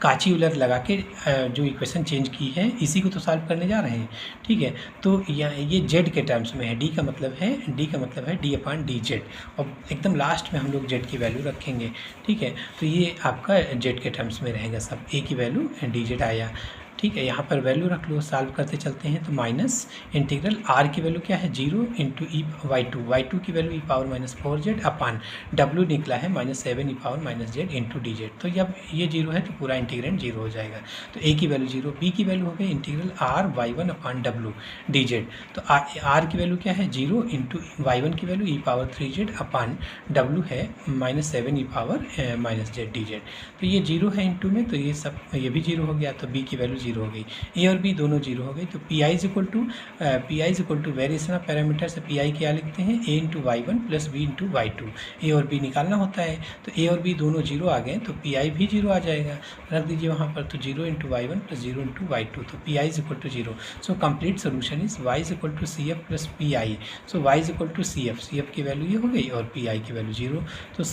काची उलर लगा के जो इक्वेशन चेंज की है, इसी को तो सॉल्व करने जा रहे हैं। ठीक है, तो ये जेड के टर्म्स में है, डी का मतलब है डी अपॉन डी जेड, और एकदम लास्ट में हम लोग जेड की वैल्यू रखेंगे। ठीक है, तो ये आपका जेड के टर्म्स में रहेगा सब, ए की वैल्यू डी जेड आया। ठीक है, यहाँ पर वैल्यू रख लो, सॉल्व करते चलते हैं। तो माइनस इंटीग्रल आर की वैल्यू क्या है, 0 इंटू ई वाई टू की value E power minus 4z upon W निकला है minus 7 E power minus Z into D Z. तो जब ये 0 है तो पूरा इंटीग्रेंट 0 हो जाएगा। तो ए की वैल्यू 0, बी की वैल्यू हो गई integral R y1 upon W D Z. तो आर की वैल्यू क्या है, 0 इंटू y1 की value E power 3z upon W है minus 7 E power minus Z D Z. तो ये 0 है इंटू में, तो ये सब ये भी 0 हो गया, तो बी की वैल्यू 0 हो गई, ए और बी दोनों 0 हो गई। तो P I is equal to variation of parameter से पी आई क्या लिखते हैं, ए इंटू y1 प्लस बी इंटू y2, ए और बी निकालना होता है। तो ए और बी दोनों 0 आ गए, तो पी आई भी 0 आ जाएगा, रख दीजिए वहाँ पर। तो 0 into y1 plus 0 into y2, तो P I is equal to 0। So complete solution is y is equal to C F plus P I. So y is equal to C F की value ये हो गई और P I की value 0। तो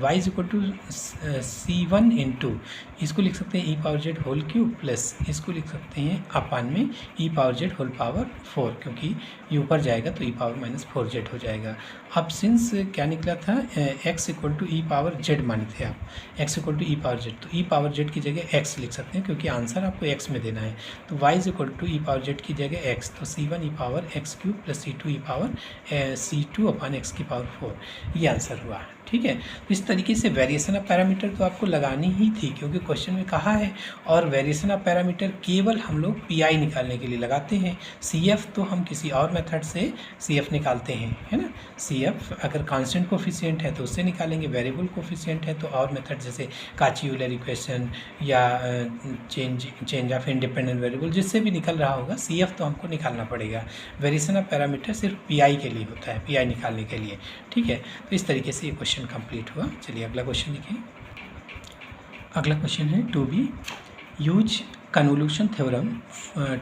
y is equal to C1 into, इसको लिख सकते हैं E power Z whole cube plus इसको लिख सकते हैं अपान में E power Z whole power 4, क्योंकि ये ऊपर जाएगा तो ई पावर माइनस 4z हो जाएगा। अब सिंस क्या निकला था, x equal to E power z माने थे आप, x equal to E power z, तो ई पावर जेड की जगह x लिख सकते हैं क्योंकि आंसर आपको x में देना है। तो y is equal to E power Z की जगह x, तो c1 E power x cube plus c2 E power c2 upon x की पावर 4, ये आंसर हुआ। ठीक है, तो इस तरीके से वेरिएशन ऑफ पैरामीटर तो आपको लगानी ही थी क्योंकि क्वेश्चन में कहा है, और वेरिएशन ऑफ पैरामीटर केवल हम लोग पीआई निकालने के लिए लगाते हैं। सीएफ तो हम किसी और मेथड से सीएफ निकालते हैं, है ना। सीएफ अगर कांस्टेंट कोफिशिएंट है तो उससे निकालेंगे, वेरिएबल कोफिशिएंट है तो और मेथड जैसे काची-यूलर इक्वेशन या चेंज ऑफ इंडिपेंडेंट वेरिएबल, जिससे भी निकल रहा होगा, सीएफ तो हमको निकालना पड़ेगा। वेरिएशन ऑफ पैरामीटर सिर्फ पीआई के लिए होता है, पीआई निकालने के लिए। ठीक है, तो इस तरीके से ये क्वेश्चन कंप्लीट हुआ। चलिए अगला क्वेश्चन देखिए। अगला क्वेश्चन है to be use convolution theorem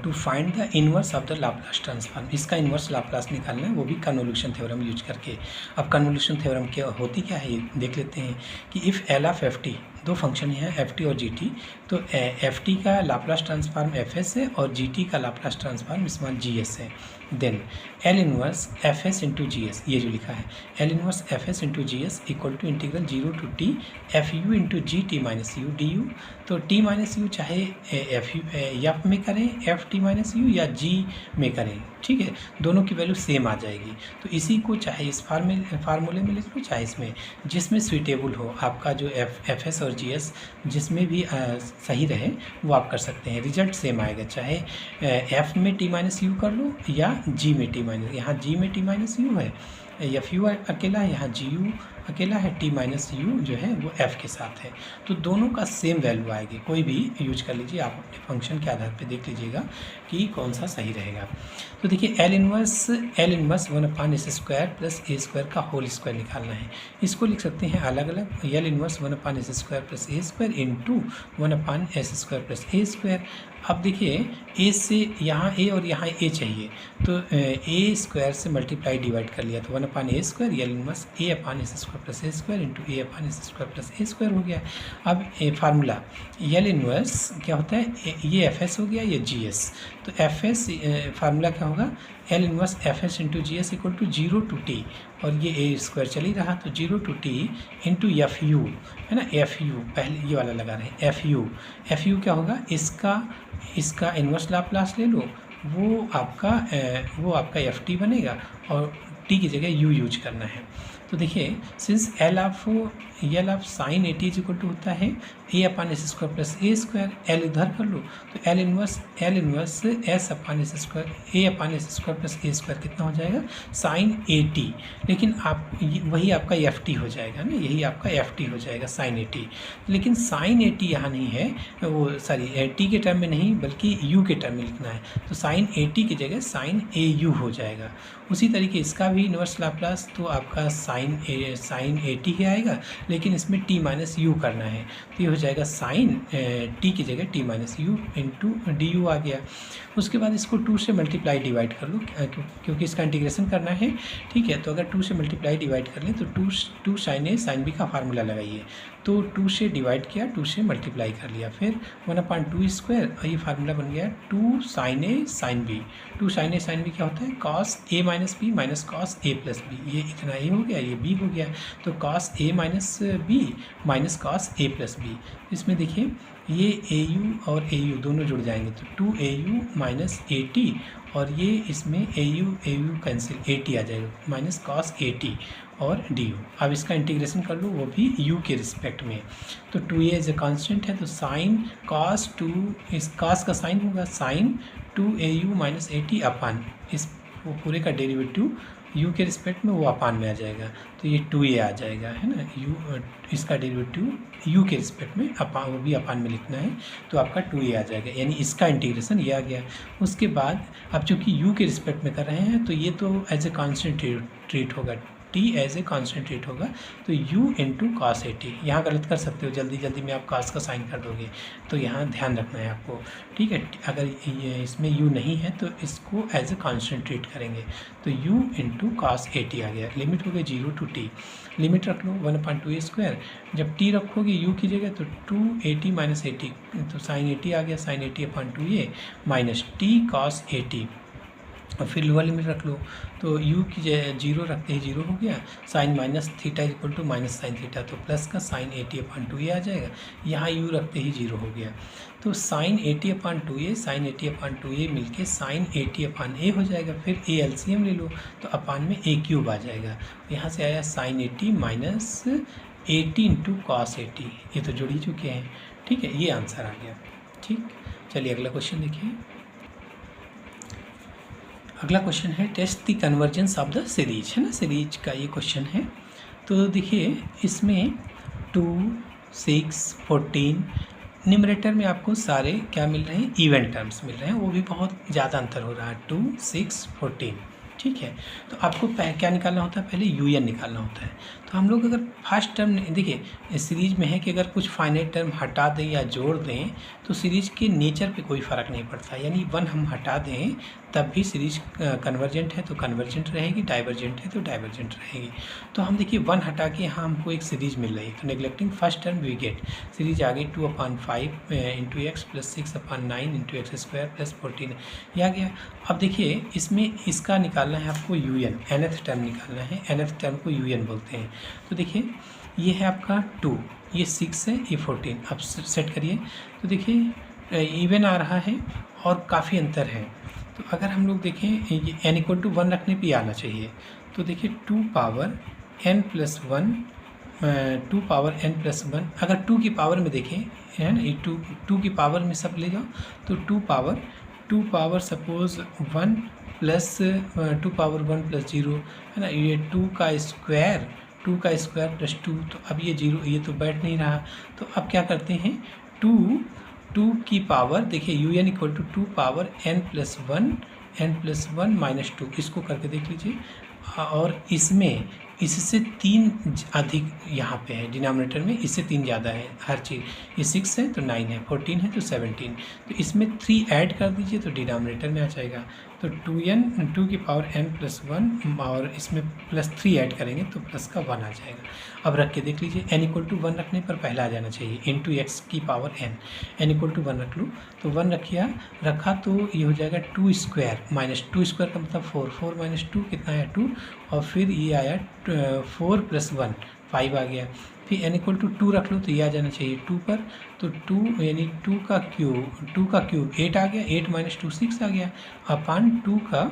to find the inverse of the Laplace transform. इसका इनवर्स लाप्लास निकालना है, वो भी कन्वोल्यूशन थ्योरम यूज करके। अब कन्वोल्यूशन थ्योरम क्या होती क्या है ये देख लेते हैं कि if L of F T, दो फंक्शन है एफ टी और जी टी, तो एफ टी का लाप्लास ट्रांसफॉर्म एफ एस है और जी टी का Laplace transform small G S है। Then L inverse F S into जी एस, ये जो लिखा है L inverse F S into G S equal to integral 0 to T F U into G T minus U D you. तो T minus you चाहे F U F में करें, F T minus you, या जी में करें, ठीक है, दोनों की वैल्यू सेम आ जाएगी। तो इसी को चाहे इस फार्मूले में लिख लो, चाहे इसमें, जिसमें स्वीटेबल हो आपका जो एफ एस और जी एस, जिसमें भी सही रहे वो आप कर सकते हैं, रिजल्ट सेम आएगा। चाहे एफ में टी माइनस यू कर लो या जी में टी माइनस, यहाँ जी में टी माइनस यू है, एफ यू अकेला है, यहाँ जी यू अकेला है, टी माइनस यू जो है वो एफ के साथ है, तो दोनों का सेम वैल्यू आएगी। कोई भी यूज कर लीजिए, आप अपने फंक्शन के आधार पे देख लीजिएगा कि कौन सा सही रहेगा। तो देखिए L inverse 1/s² plus a² का होल स्क्वायर निकालना है। इसको लिख सकते हैं अलग अलग, L inverse 1/s² plus a² into 1/s² plus a²। अब देखिए ए से यहाँ ए और यहाँ ए चाहिए, तो ए स्क्वायर से मल्टीप्लाई डिवाइड कर लिया तो 1/a² L inverse a/s² plus a² into a/s² plus a² हो गया। अब फार्मूला एल इनवर्स क्या होता है, ये एफ एस हो गया, ये जी एस, तो एफ एस फार्मूला क्या होगा, L inverse F S into G S equal to 0 to t, और ये ए स्क्वायर चल ही रहा तो 0 to t into f u, है ना, एफ यू पहले ये वाला लगा रहे हैं, एफ यू क्या होगा, इसका इन्वर्स लाप्लास ले लो, वो आपका एफ टी बनेगा और टी की जगह यू यूज करना है। तो देखिए since L of sine a t is equal to होता है a/s² प्लस a², एल इधर कर लो तो L inverse s/s² a/s² plus a² कितना हो जाएगा, साइन ए टी। लेकिन आप वही आपका एफ टी हो जाएगा ना, यही आपका एफ टी हो जाएगा साइन ए टी। लेकिन साइन ए टी यहाँ नहीं है, वो सॉरी टी के टर्म में नहीं बल्कि यू के टर्म में लिखना है, तो साइन ए टी की जगह साइन ए यू हो जाएगा। उसी तरीके इसका भी इनवर्स लाप्लास तो आपका साइन ए टी ही आएगा, लेकिन इसमें टी माइनस यू करना है, तो ये हो जाएगा साइन टी की जगह T minus U into D U आ गया। उसके बाद इसको 2 से मल्टीप्लाई डिवाइड कर लो क्योंकि इसका इंटीग्रेशन करना है, ठीक है। तो अगर 2 से मल्टीप्लाई डिवाइड कर लें तो 2 साइन ए साइन बी का फार्मूला लगाइए, तो 2 से डिवाइड किया, 2 से मल्टीप्लाई कर लिया, फिर 1/2² और ये फार्मूला बन गया 2 साइन ए साइन बी। 2 साइन ए साइन बी क्या होता है, cos A minus B minus cos A plus B, ये इतना ए हो गया, ये बी हो गया, तो cos A minus B minus cos A plus B. इसमें देखिए ये ए यू और ए यू दोनों जुड़ जाएंगे तो 2au माइनस ए टी, और ये इसमें ए यू कैंसिल, ए टी आ जाएगा माइनस कॉस ए टी और डी यू। अब इसका इंटीग्रेशन कर लो, वो भी यू के रिस्पेक्ट में, तो 2a एज ए कांस्टेंट है, तो साइन कॉस 2, इस कॉस का साइन होगा साइन 2au माइनस ए टी अपान, इस वो पूरे का डेरिवेटिव u के रिस्पेक्ट में वो अपान में आ जाएगा, तो ये 2a आ जाएगा, है ना, u इसका डेरिवेटिव u के रिस्पेक्ट में अपान, वो भी अपान में लिखना है, तो आपका 2a आ जाएगा, यानी इसका इंटीग्रेशन ये आ गया। उसके बाद अब चूँकि u के रिस्पेक्ट में कर रहे हैं तो ये तो एज ए कांस्टेंट ट्रीट होगा, t as a constant rate होगा तो u इंटू कॉस ए टी। यहाँ गलत कर सकते हो, जल्दी जल्दी में आप कॉस का साइन कर दोगे, तो यहाँ ध्यान रखना है आपको, ठीक है। अगर ये इसमें u नहीं है तो इसको एज ए कॉन्स्टेंट ट्रीट करेंगे, तो u into cos A T आ गया। लिमिट हो गई 0 टू t, लिमिट रख लो 1/2a²। जब t रखोगे u की जगह तो 2at माइनस ए टी, तो साइन ए टी आ गया, sine a t upon 2a minus t cos A t. और फिर लोअर लिमिट रख लो, तो u की जगह 0 रखते ही 0 हो गया, sine minus theta equal to minus sine theta, तो प्लस का साइन 80 अपॉन 2a आ जाएगा। यहाँ u रखते ही 0 हो गया, तो sign 80 upon 2a, sign 80 upon 2a मिलके साइन 80 अपॉन a हो जाएगा। फिर a एलसीएम ले लो तो अपॉन में a क्यूब आ जाएगा। यहाँ से आया साइन 80 माइनस 80 इंटू कॉस 80, ये तो जुड़ ही चुके हैं, ठीक है। ये आंसर आ गया, ठीक। चलिए अगला क्वेश्चन देखिए। अगला क्वेश्चन है test the convergence of the series, है ना, सीरीज का ये क्वेश्चन है। तो देखिए इसमें 2, 6, 14 न्यूमरेटर में आपको सारे क्या मिल रहे हैं, इवन टर्म्स मिल रहे हैं, वो भी बहुत ज़्यादा अंतर हो रहा है, 2, 6, 14, ठीक है। तो आपको क्या निकालना होता है, पहले यूएन निकालना होता है। तो हम लोग अगर फर्स्ट टर्म देखिए सीरीज में है कि अगर कुछ फाइनाइट टर्म हटा दें या जोड़ दें तो सीरीज के नेचर पे कोई फ़र्क नहीं पड़ता, यानी 1 हम हटा दें तब भी सीरीज कन्वर्जेंट है तो कन्वर्जेंट रहेगी, डाइवर्जेंट है तो डाइवर्जेंट रहेगी। तो हम देखिए 1 हटा के यहाँ हमको एक सीरीज मिल रही है, तो neglecting first term we get series आ गई 2/5 into X plus 6/9 into X square plus 14, यह आ गया। अब देखिए इसमें इसका निकालना है आपको यूएन, nth टर्म निकालना है, nth टर्म को यूएन बोलते हैं। तो देखिए ये है आपका 2, ये 6 है, ये 14, अब सेट करिए तो देखिए इवन आ रहा है और काफ़ी अंतर है। तो अगर हम लोग देखें ये n इक्वल टू 1 रखने पे आना चाहिए, तो देखिए 2 power n plus 1, 2 power n plus 1, अगर 2 की पावर में देखें, है ना, ये 2 की पावर में सब ले जाओ तो 2 power suppose 1 plus 2 power 1 plus 0, है ना, ये 2 का स्क्वायर प्लस 2, तो अब ये 0, ये तो बैठ नहीं रहा। तो अब क्या करते हैं, 2 की पावर देखिए u n equal to 2 power n plus 1 minus 2, इसको करके देख लीजिए। और इसमें इससे 3 अधिक यहाँ पे है डिनोमिनेटर में, इससे 3 ज़्यादा है हर चीज़, ये 6 है तो 9 है, 14 है तो 17, तो इसमें 3 ऐड कर दीजिए तो डिनोमिनेटर में आ जाएगा। तो 2 की पावर n प्लस 1 और इसमें प्लस 3 ऐड करेंगे तो प्लस का 1 आ जाएगा। अब रख के देख लीजिए, n इक्वल टू 1 रखने पर पहला आ जाना चाहिए, इंटू एक्स की पावर n इक्वल टू 1 रख लूँ तो 1 रखा तो ये हो जाएगा 2 स्क्वायर माइनस 2 स्क्वायर का मतलब 4 माइनस 2 कितना है 2, और फिर ये आया 4 प्लस 1 5 आ गया। फिर n इक्वल टू 2 रख लो तो ये आ जाना चाहिए 2 पर, तो 2 यानी 2 का क्यूब 8 आ गया, 8 माइनस 2 6 आ गया, अपान 2 का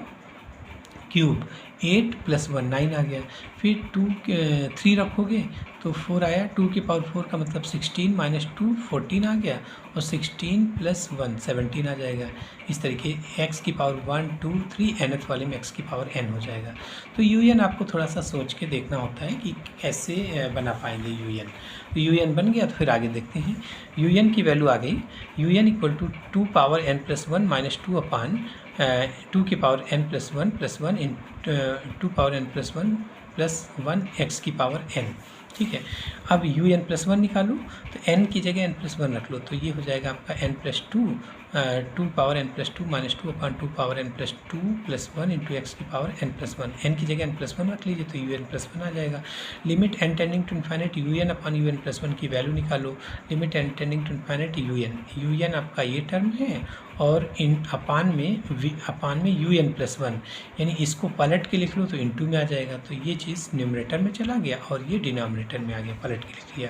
क्यूब 8 प्लस 1 9 आ गया। फिर 3 रखोगे तो 4 आया, 2 की पावर 4 का मतलब 16 माइनस 2 14 आ गया, और 16 प्लस 1 17 आ जाएगा। इस तरीके x की पावर 1 2 3 nth वाले में x की पावर n हो जाएगा। तो un आपको थोड़ा सा सोच के देखना होता है कि कैसे बना पाएंगे un। तो un बन गया तो फिर आगे देखते हैं, un की वैल्यू आ गई, un equal to 2 power n plus 1 minus 2 upon 2 की power n plus 1 in 2 power n plus 1 x की पावर n, ठीक है। अब un प्लस 1 निकालो तो n की जगह n प्लस 1 रख लो, तो ये हो जाएगा आपका n plus 2 power n plus 2 minus 2 upon 2 power n plus 2 plus 1 into x की पावर n प्लस 1, n की जगह n प्लस 1 रख लीजिए तो un प्लस 1 आ जाएगा। Limit n tending to infinite un upon un plus 1 की वैल्यू निकालो, limit n tending to infinite un आपका ये टर्म है, और इन अपान में un प्लस 1, यानी इसको पलट के लिख लो तो इंटू में आ जाएगा, तो ये चीज़ न्यूमरेटर में चला गया और ये डिनोमिनेटर में आ गया, पलट के लिख लिया।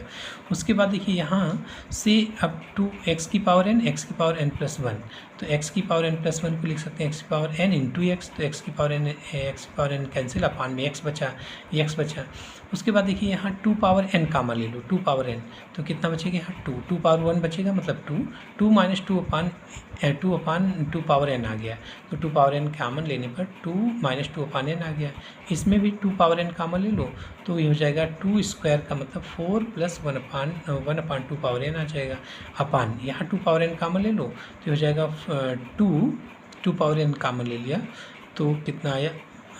उसके बाद देखिए यहाँ से अब 2 x की पावर n प्लस 1, तो x की पावर n प्लस 1 को लिख सकते हैं x की पावर n इंटू एक्स, तो x की पावर n कैंसिल, अपान में x बचा। उसके बाद देखिए यहाँ 2 पावर n कामन ले लो, 2 पावर n, तो कितना बचेगा यहाँ 2 पावर 1 बचेगा, मतलब 2 माइनस 2 अपान 2 पावर n आ गया, तो 2 पावर n कामन लेने पर 2 माइनस 2 अपान n आ गया। इसमें भी 2 पावर n कामन ले लो तो ये हो जाएगा 2 स्क्वायर का मतलब 4 प्लस 1 अपान 2 पावर n आ जाएगा, अपान यहाँ 2 पावर n कामन ले लो तो हो जाएगा 2 पावर n कामन ले लिया तो कितना आया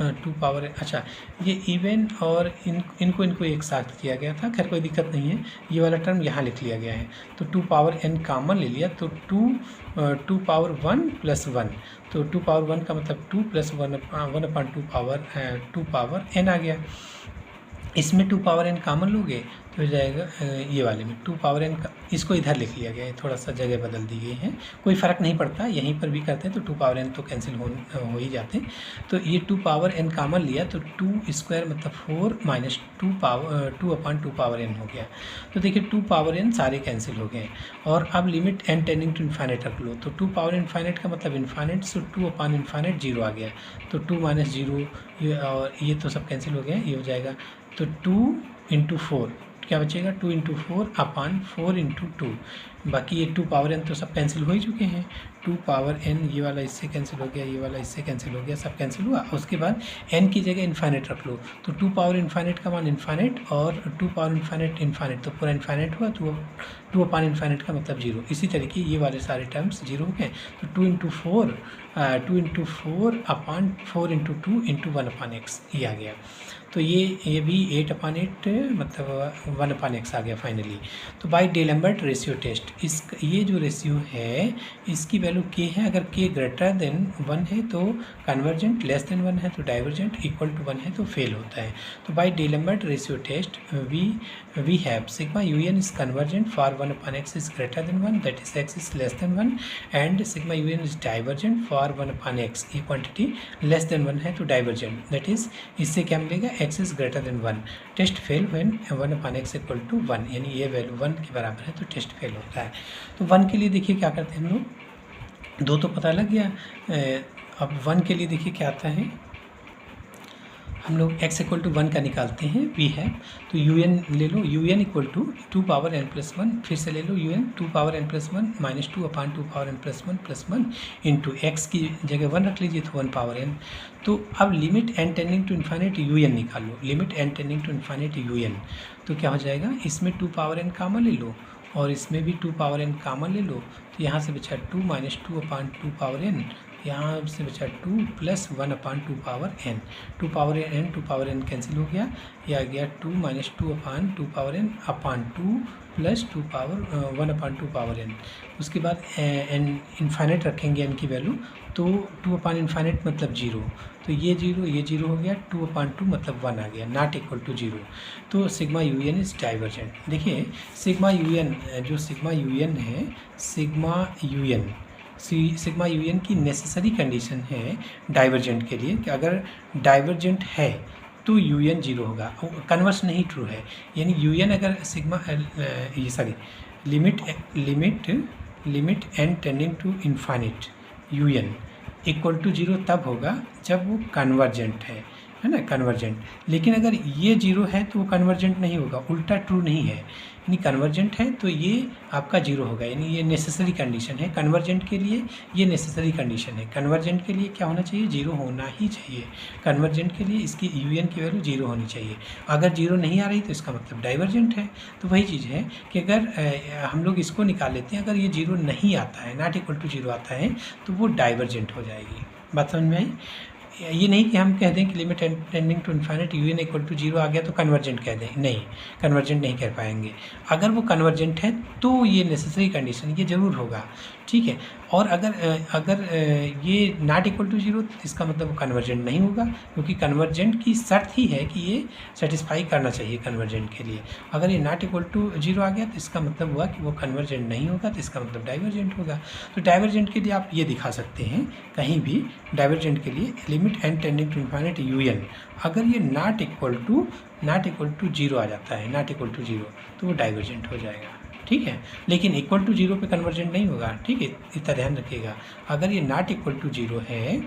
टू पावर अच्छा ये इवन और इनको एक साथ किया गया था, खैर कोई दिक्कत नहीं है, ये वाला टर्म यहाँ लिख लिया गया है। तो टू पावर n कॉमन ले लिया तो टू पावर 1 प्लस 1, तो टू पावर 1 का मतलब 2 plus 1 upon two power n आ गया। इसमें टू पावर n कॉमन लोगे तो हो जाएगा ये वाले में टू पावर n का, इसको इधर लिख लिया गया है, थोड़ा सा जगह बदल दी गई है, कोई फ़र्क नहीं पड़ता, यहीं पर भी करते हैं तो टू पावर n तो कैंसिल हो ही जाते हैं। तो ये टू पावर n कॉमन लिया तो 2 स्क्वायर मतलब 4 minus 2 upon two power n हो गया। तो देखिए 2 पावर n सारे कैंसिल हो गए। और अब limit n tending to infinite रख लो, तो 2 पावर इन्फाइनाइट का मतलब इन्फाइनाइट, सो 2 अपॉन इन्फाइनाइट 0 आ गया, तो 2 माइनस 0 ये और ये तो सब कैंसिल हो गया, ये हो जाएगा। तो 2 इंटू 4 क्या बचेगा, 2 इंटू 4 अपान 4 इंटू 2, बाकी ये 2 पावर n तो सब कैंसिल हो ही चुके हैं। 2 पावर n ये वाला इससे कैंसिल हो गया, ये वाला इससे कैंसिल हो गया, सब कैंसिल हुआ। उसके बाद n की जगह इन्फाइनाइट रख लो, तो 2 पावर इन्फाइनाइट का मान इन्फाइनाइट और 2 पावर इन्फाइनाइट तो पूरा इन्फाइनाइट हुआ, तो 2 अपान इन्फाइनाइट का मतलब 0। इसी तरीके ये वाले सारे टर्म्स 0 हो गए। तो 2 इंटू 4 अपान 4 इंटू 2 इंटू 1 अपान x ये आ गया। तो ये भी 8 अपान 8 मतलब 1 अपान x आ गया फाइनली। तो बाय डीलैम्बर्ट रेशियो टेस्ट ये जो रेशियो है इसकी वैल्यू k है, अगर k ग्रेटर देन 1 है तो कन्वर्जेंट, लेस देन 1 है तो डाइवर्जेंट, इक्वल टू 1 है तो फेल होता है। तो by d'Alembert ratio test we have sigma un is convergent for 1 upon x is greater than 1 that is x is less than 1 and sigma un is divergent for 1 upon x, ये quantity less than 1 है तो divergent, that is इससे क्या मिलेगा, x is greater than 1। Test fail when 1 upon x equal to 1, यानी ये value 1 के बराबर है तो टेस्ट फेल होता है। तो 1 के लिए देखिए क्या करते हैं हम लोग, 2 तो पता लग गया, अब 1 के लिए देखिए क्या आता है, हम लोग x इक्वल टू 1 का निकालते हैं, वी है तो un ले लो, un equal to 2 power n plus 1, फिर से ले लो un 2 power n plus 1 minus 2 upon 2 power n plus 1 into x की जगह 1 रख लीजिए तो 1 पावर n। तो अब limit n tending to infinite un निकाल लो, limit n tending to infinite un, तो क्या हो जाएगा, इसमें 2 पावर n कॉमन ले लो और इसमें भी 2 पावर n कॉमन ले लो, तो यहाँ से बचा 2 माइनस 2 अपान 2 पावर n, यहाँ से बचा 2 प्लस 1 अपान 2 power n, 2 power n cancel हो गया, यह आ गया 2 माइनस 2 अपान 2 पावर n अपान 2 प्लस 2 पावर 1 अपान 2 पावर n। उसके बाद n इन्फाइनाइट रखेंगे n की वैल्यू, तो 2 अपान इन्फाइनाइट मतलब 0, तो ये 0 हो गया, 2 अपान 2 मतलब 1 आ गया, नॉट इक्वल टू 0। तो सिग्मा un इज डाइवर्जेंट। देखिए सिग्मा un जो सिग्मा un है, सिग्मा un की नेसेसरी कंडीशन है डाइवर्जेंट के लिए कि अगर डाइवर्जेंट है तो un 0 होगा, कन्वर्स नहीं ट्रू है, यानी un अगर सिग्मा ये sorry limit n tending to infinite un equal to 0 तब होगा जब वो कन्वर्जेंट है ना, कन्वर्जेंट। लेकिन अगर ये 0 है तो वो कन्वर्जेंट नहीं होगा, उल्टा ट्रू नहीं है, यानी कन्वर्जेंट है तो ये आपका 0 होगा, यानी ये नेसेसरी कंडीशन है कन्वर्जेंट के लिए, ये नेसेसरी कंडीशन है। कन्वर्जेंट के लिए क्या होना चाहिए, 0 होना ही चाहिए, कन्वर्जेंट के लिए इसकी un की वैल्यू 0 होनी चाहिए। अगर 0 नहीं आ रही तो इसका मतलब डाइवर्जेंट है। तो वही चीज़ है कि अगर हम लोग इसको निकाल लेते हैं, अगर ये 0 नहीं आता है, नॉट इक्वल टू 0 आता है, तो वो डाइवर्जेंट हो जाएगी। बात समझ में आई? ये नहीं कि हम कह दें कि limit tending to infinite un equal to 0 आ गया तो कन्वर्जेंट कह दें, नहीं, कन्वर्जेंट नहीं कर पाएंगे। अगर वो कन्वर्जेंट है तो ये नेसेसरी कंडीशन ये ज़रूर होगा, ठीक है। और अगर ये नॉट इक्वल टू 0 तो इसका मतलब वो कन्वर्जेंट नहीं होगा, क्योंकि कन्वर्जेंट की शर्त ही है कि ये सेटिस्फाई करना चाहिए कन्वर्जेंट के लिए। अगर ये नॉट इक्वल टू 0 आ गया तो इसका मतलब हुआ कि वो कन्वर्जेंट नहीं होगा, तो इसका मतलब डाइवर्जेंट होगा। तो डाइवर्जेंट के लिए आप ये दिखा सकते हैं कहीं भी, डाइवर्जेंट के लिए limit n tending to infinite un, अगर ये नॉट इक्वल टू 0 आ जाता है, नॉट इक्वल टू 0, तो वो डाइवर्जेंट हो जाएगा, ठीक है। लेकिन इक्वल टू 0 पे कन्वर्जेंट नहीं होगा, ठीक है, इतना ध्यान रखिएगा। अगर ये नॉट इक्वल टू 0 है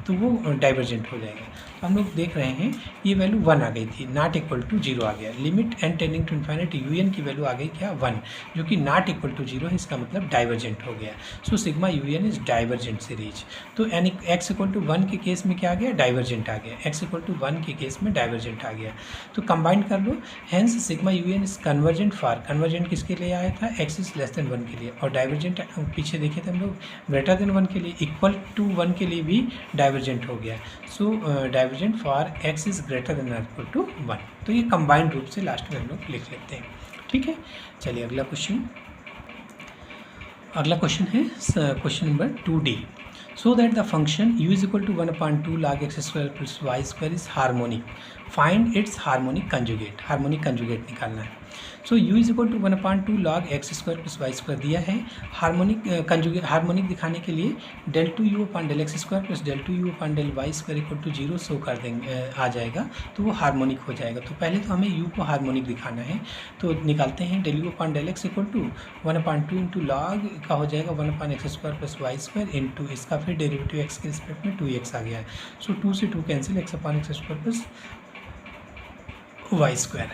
तो वो डाइवर्जेंट हो जाएगा। तो हम लोग देख रहे हैं ये वैल्यू 1 आ गई थी, नॉट इक्वल टू 0 आ गया, limit n tending to infinite un की वैल्यू आ गई क्या, 1, जो कि नॉट इक्वल टू 0 है, इसका मतलब डाइवर्जेंट हो गया। So sigma un is divergent series. तो x इक्वल टू 1 के केस में क्या आ गया, डाइवर्जेंट आ गया, x इक्वल टू 1 के केस में डाइवर्जेंट आ गया। तो कंबाइन कर लो, hence sigma un is convergent for, convergent किसके लिए आएगा, दिखाया था एक्स इज लेस देन 1 के लिए, और डाइवर्जेंट पीछे देखे थे हम लोग ग्रेटर देन 1 के लिए, इक्वल टू 1 के लिए भी डाइवर्जेंट हो गया। So divergent for x is greater than और इक्वल टू 1। तो ये कंबाइंड रूप से लास्ट में हम लोग लिख लेते हैं। ठीक है, चलिए अगला क्वेश्चन है question number 2D। So that the function u is equal to 1/2 log x square plus y square is harmonic, find its harmonic conjugate। Harmonic conjugate निकालना है। So u is equal to 1/2 log x square plus y square दिया है। Harmonic दिखाने के लिए del 2u upon del x square plus del 2u upon del y square equal to 0 show कर देंगे, आ जाएगा तो वो हार्मोनिक हो जाएगा। तो पहले तो हमें u को हार्मोनिक दिखाना है, तो निकालते हैं del u upon del x equal to 1/2 into log का हो जाएगा 1/x square plus y square into इसका फिर डेरिवेटिव x के रिस्पेक्ट में 2x आ गया है। सो 2 से 2 cancel, x/x square plus y square.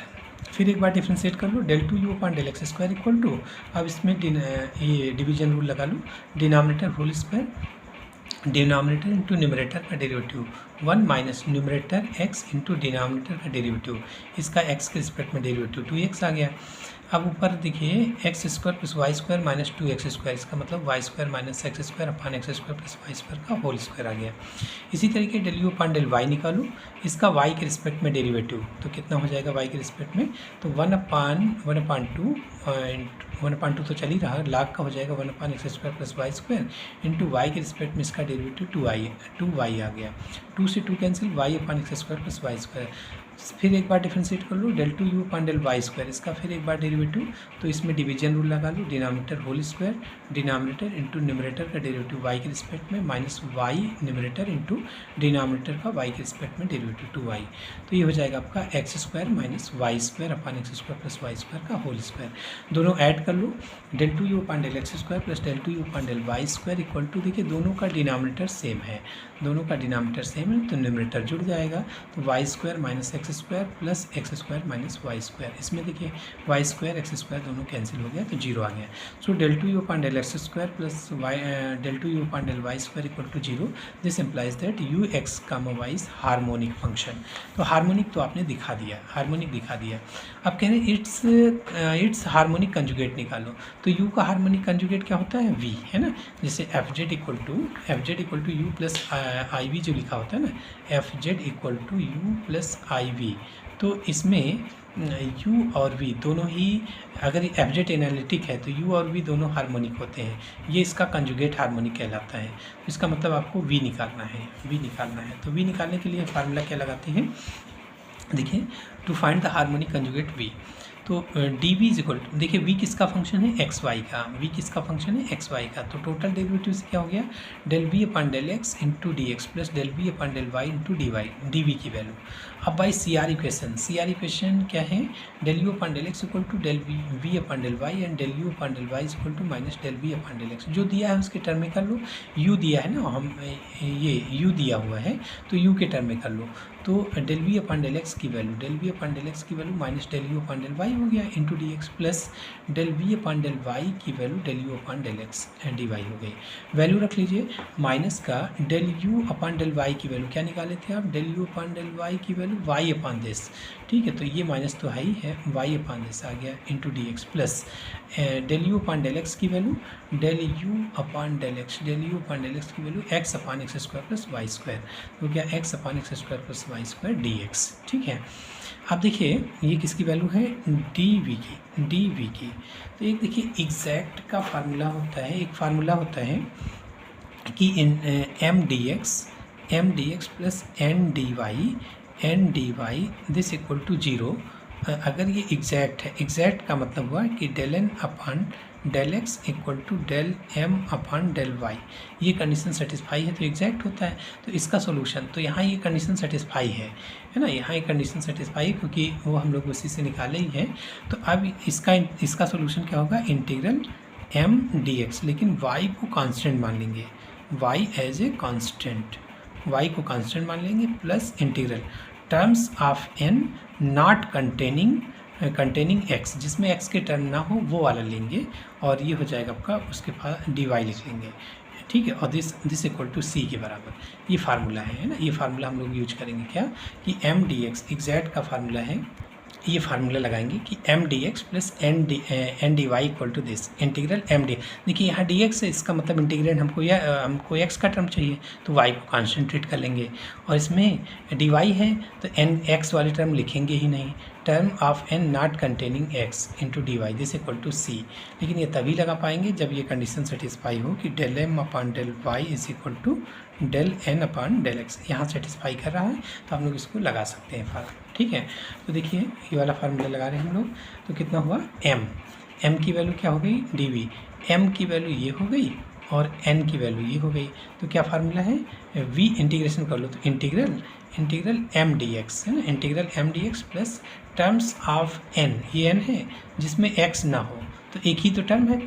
फिर एक बार डिफ्रेंशिएट कर लो, del 2u upon del x square equal to, अब इसमें ये डिवीजन रूल लगा लो, denominator whole square, denominator into numerator का derivative 1 minus numerator x into denominator का डेरिवेटिव, इसका x के रिस्पेक्ट में डेरिवेटिव 2x आ गया। अब ऊपर देखिए x square plus y square minus 2x square, इसका मतलब Y square minus x square upon x square plus y square का होल स्क्वायर आ गया। इसी तरीके del u upon del y निकालो, इसका y के रिस्पेक्ट में डेरिवेटिव, तो कितना हो जाएगा y के रिस्पेक्ट में, तो 1/2 तो चल ही रहा, लाग का हो जाएगा 1/x square plus y square into y के रिस्पेक्ट में इसका डेरिवेटिव 2y आ गया। 2 से 2 cancel, y/x square plus y square. फिर एक बार डिफ्रेंशिएट कर लो, del 2u upon del y square, इसका फिर एक बार डेरिवेटिव, तो इसमें डिवीजन रूल लगा लो, denominator whole square, denominator into numerator का डेरिवेटिव y के रिस्पेक्ट में minus y numerator into denominator का y के रिस्पेक्ट में डेरिवेटिव 2y। तो ये हो जाएगा आपका x square minus y square upon x square plus y square का होल स्क्वायर। दोनों ऐड कर लो, del 2u upon del x square plus del 2u upon del y square equal to, देखिए दोनों का डिनोमिनेटर सेम है, तो numerator जुड़ जाएगा, तो y square minus x square plus x square minus y square, इसमें देखिए वाई स्क्वायर एक्स स्क्वायर दोनों कैंसिल हो गया तो 0 आ गया। So del 2u upon del x square plus del 2u upon del y square equal to 0, this implies that u x, y is harmonic function. तो harmonic तो आपने दिखा दिया, अब कह रहे हैं इट्स हार्मोनिक कंजुगेट निकालो। तो u का हार्मोनिक कंजुगेट क्या होता है, v है ना, जैसे fz equal to u plus i v जो लिखा होता है ना, fz equal to u plus i v, तो इसमें u और v दोनों ही, अगर fz एनालिटिक है तो u और v दोनों हार्मोनिक होते हैं, ये इसका कंजुगेट हार्मोनिक कहलाता है। तो इसका मतलब आपको v निकालना है, तो v निकालने के लिए फार्मूला क्या लगाते हैं, देखिए to find the harmonic conjugate v, तो d v is equal to, देखिए v किसका फंक्शन है, एक्स वाई का, तो टोटल डेरिवेटिव से क्या हो गया, del v upon del x into d x plus del v upon del y into d y, d v की वैल्यू। अब बाई सी आर इक्वेशन क्या है, del u upon del x equal to del v upon del y and del u upon del y equal to minus del v upon del x, जो दिया है उसके term में कर लो, u दिया है ना, हम ये u दिया हुआ है तो u के टर्म में कर लो, तो del v upon del x की value minus del u upon del y हो गया into d x plus del v upon del y की value del u upon del x dy हो गई। वैल्यू रख लीजिए, माइनस का del u upon del y की वैल्यू क्या निकाले थे आप, del u upon del y की वैल्यू y अपन दिस, ठीक है, तो ये माइनस तो है ही है, y अपन दिस आ गया into d x plus del u upon del x की value del u upon del x की value x upon x square plus y square, तो क्या x upon x square plus y square d x. ठीक है, अब देखिए ये किसकी वैल्यू है, डी वी की। तो एक देखिए एग्जैक्ट का फार्मूला होता है, कि M d x plus N d y this equal to 0। अगर ये एग्जैक्ट है, एग्जैक्ट का मतलब हुआ कि del n upon del x equal to del m upon del y, ये कंडीशन सेटिस्फाई है तो एग्जैक्ट होता है। तो इसका सोल्यूशन, तो यहाँ ये कंडीशन सेटिस्फाई है ना, यहाँ ये कंडीशन सेटिस्फाई है क्योंकि वो हम लोग उसी से निकाले ही हैं। तो अब इसका सोल्यूशन क्या होगा, इंटीग्रल m dx, लेकिन y को कांस्टेंट मान लेंगे, y एज ए कांस्टेंट, मान लेंगे plus integral terms of n not containing x, जिसमें x के टर्म ना हो वो वाला लेंगे, और ये हो जाएगा आपका, उसके बाद dy लिख लेंगे, ठीक है, और दिस इक्वल टू c के बराबर, ये फार्मूला है ना, ये फार्मूला हम लोग यूज करेंगे क्या, कि m dx एग्जैक्ट का फार्मूला है, ये फार्मूला लगाएंगे कि M d x plus N d y equal to this integral M d. देखिए यहाँ डी एक्स है, इसका मतलब इंटीग्रेंड हमको एक्स का टर्म चाहिए, तो वाई को कॉन्सेंट्रेट कर लेंगे। और इसमें डी वाई है तो एन एक्स वाले टर्म लिखेंगे ही नहीं, term of n not containing x into d y this equal to c. लेकिन ये तभी लगा पाएंगे जब ये कंडीशन सेटिस्फाई हो कि del M upon del y is equal to del N upon del x. यहाँ सेटिस्फाई कर रहा है तो हम लोग इसको लगा सकते हैं फार्मूला, ठीक है। तो देखिए ये वाला फार्मूला लगा रहे हैं हम लोग, तो कितना हुआ एम की वैल्यू क्या हो गई डी वी, एम की वैल्यू ये हो गई और एन की वैल्यू ये हो गई। तो क्या फार्मूला है, वी इंटीग्रेशन कर लो तो इंटीग्रल एम डी एक्स है ना, integral M d x plus terms of N, ये एन है जिसमें एक्स ना हो, तो एक ही तो टर्म है,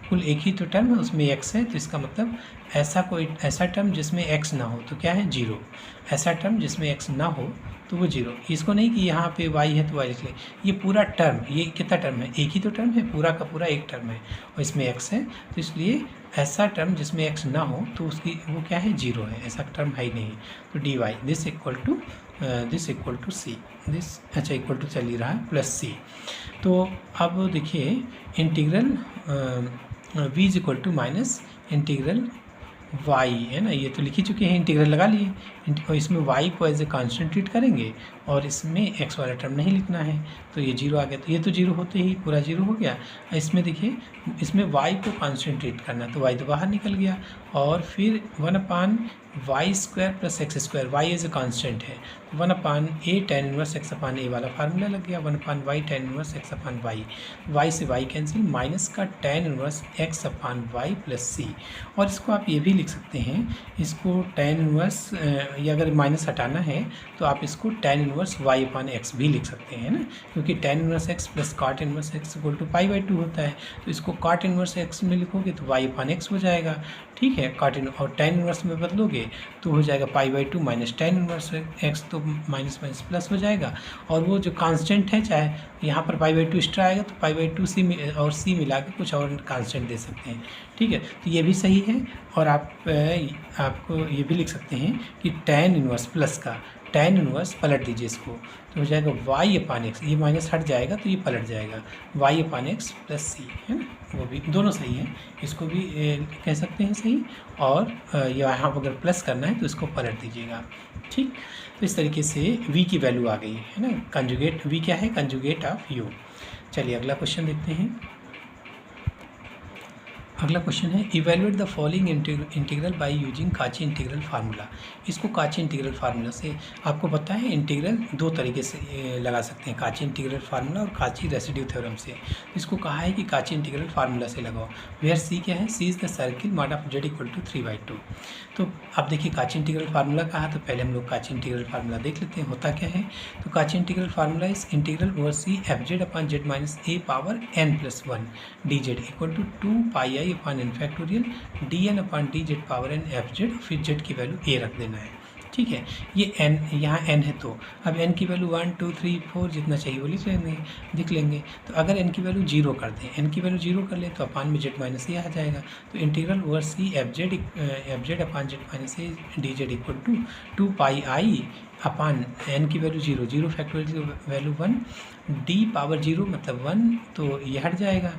कुल एक ही तो टर्म है, उसमें एक्स है, तो इसका मतलब ऐसा टर्म जिसमें एक्स ना हो तो क्या है जीरो, ऐसा टर्म जिसमें एक्स ना हो तो वो जीरो। इसको नहीं कि यहाँ पे वाई है तो वाई लिख ले, ये पूरा टर्म, ये कितना टर्म है, एक ही तो टर्म है, पूरा का पूरा एक टर्म है और इसमें एक्स है, तो इसलिए ऐसा टर्म जिसमें एक्स ना हो तो उसकी वो क्या है जीरो है, ऐसा टर्म है ही नहीं। तो d y this equal to C, this अच्छा इक्वल टू चल ही रहा है प्लस सी। तो अब देखिए integral v is equal to minus integral y है ना, ये तो लिख ही चुके हैं, इंटीग्रल लगा लिए, और इसमें वाई को एज ए कांस्टेंट ट्रीट करेंगे और इसमें एक्स वाला टर्म नहीं लिखना है, तो ये जीरो आ गया, तो ये तो जीरो होते ही पूरा जीरो हो गया। इसमें देखिए इसमें वाई को कांस्टेंट ट्रीट करना, तो वाई तो बाहर निकल गया, और फिर 1 y square plus x square, y as a constant है, 1 a tan inverse x upon a वाला फार्मूला लग गया, 1 y tan inverse x upon y, y से वाई कैंसिल, माइनस का tan inverse x upon y plus C. और इसको आप ये भी लिख सकते हैं, इसको टेन इनवर्स या अगर माइनस हटाना है तो आप इसको tan inverse y upon x भी लिख सकते हैं ना, क्योंकि tan inverse x plus cot inverse x equal to pi by 2 होता है, तो इसको कॉट इनवर्स एक्स में लिखोगे तो वाई अपान एक्स हो जाएगा, ठीक है। कॉट इन और टेन इनवर्स में बदलोगे तो हो जाएगा पाई by 2 minus ten inverse x, तो माइनस माइनस प्लस हो जाएगा, और वो जो कांस्टेंट है, चाहे यहाँ पर पाई बाई 2 एक्स्ट्रा आएगा तो पाई बाई 2 सी और सी मिला के कुछ और कांस्टेंट दे सकते हैं, ठीक है। तो ये भी सही है, और आपको ये भी लिख सकते हैं कि टेन इनवर्स प्लस का टेन इनवर्स पलट दीजिए इसको, तो हो जाएगा वाई अपान एक्स, ये माइनस हट जाएगा तो ये पलट जाएगा, वाई अपान एक्स प्लस सी है ना, वो भी दोनों सही है, इसको भी कह सकते हैं सही, और यहाँ अगर प्लस करना है तो इसको पलट दीजिएगा, ठीक। तो इस तरीके से v की वैल्यू आ गई है ना, कंजुगेट v क्या है, कंजुगेट ऑफ u। चलिए अगला क्वेश्चन देखते हैं। अगला क्वेश्चन है evaluate the following integral by using काची इंटीग्रल फार्मूला। इसको काची इंटीग्रल फार्मूला से आपको पता है इंटीग्रल दो तरीके से लगा सकते हैं, काची इंटीग्रल फार्मूला और काची रेसिड्यू थ्योरम से। इसको कहा है कि काची इंटीग्रल फार्मूला से लगाओ, वेयर सी क्या है, c is the circle mod of z equal to 3/2। तो अब देखिए काची इंटीग्रल फार्मूला कहा, तो पहले हम लोग काची इंटीग्रल फार्मूला देख लेते हैं होता क्या है। तो Cauchy integral formula is integral over C F Z upon Z minus A power n plus 1 d Z equal to 2 pi upon n factorial d n upon d z power n f z, फिर z की value a रख देना है, ठीक है। ये n यहाँ n है, तो अब n की वैल्यू 1 2 3 4 जितना चाहिए वो लिख लेंगे। तो अगर n की वैल्यू 0 कर दें, n की वैल्यू 0 कर लें तो अपान में जेड माइनस ए आ जाएगा। तो integral over C F Z upon Z minus a d Z equal to 2 pi i upon n की value 0 0 factorial value 1 d power 0 मतलब 1, तो ये हट जाएगा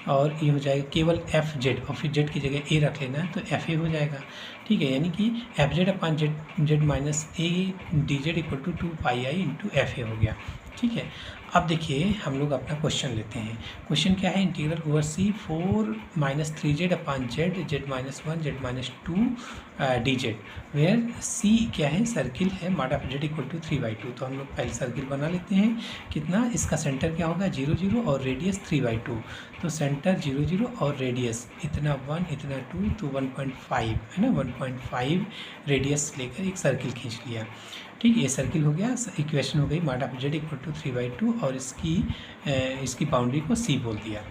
और ये हो जाएगा केवल एफ जेड, और फिर जेड की जगह ए रख लेना है तो एफ ए हो जाएगा, ठीक है। यानी कि f z upon z minus a d Z equal to 2 pi I into f a हो गया, ठीक है। अब देखिए हम लोग अपना क्वेश्चन लेते हैं। क्वेश्चन क्या है, integral over c 4 minus 3z upon z z minus 1 z minus 2 d z, where c क्या है, सर्किल है mod of z equal to 3/2। तो हम लोग पहले सर्किल बना लेते हैं, कितना, इसका सेंटर क्या होगा 0 0 और रेडियस 3/2। तो सेंटर 0 0 और रेडियस इतना 1 इतना 2 तो 1.5 है ना, 1.5 रेडियस लेकर एक सर्किल खींच लिया, ठीक। ये सर्किल हो गया, इक्वेशन हो गई mod of z equal to 3/2 और इसकी बाउंड्री को सी बोल दिया।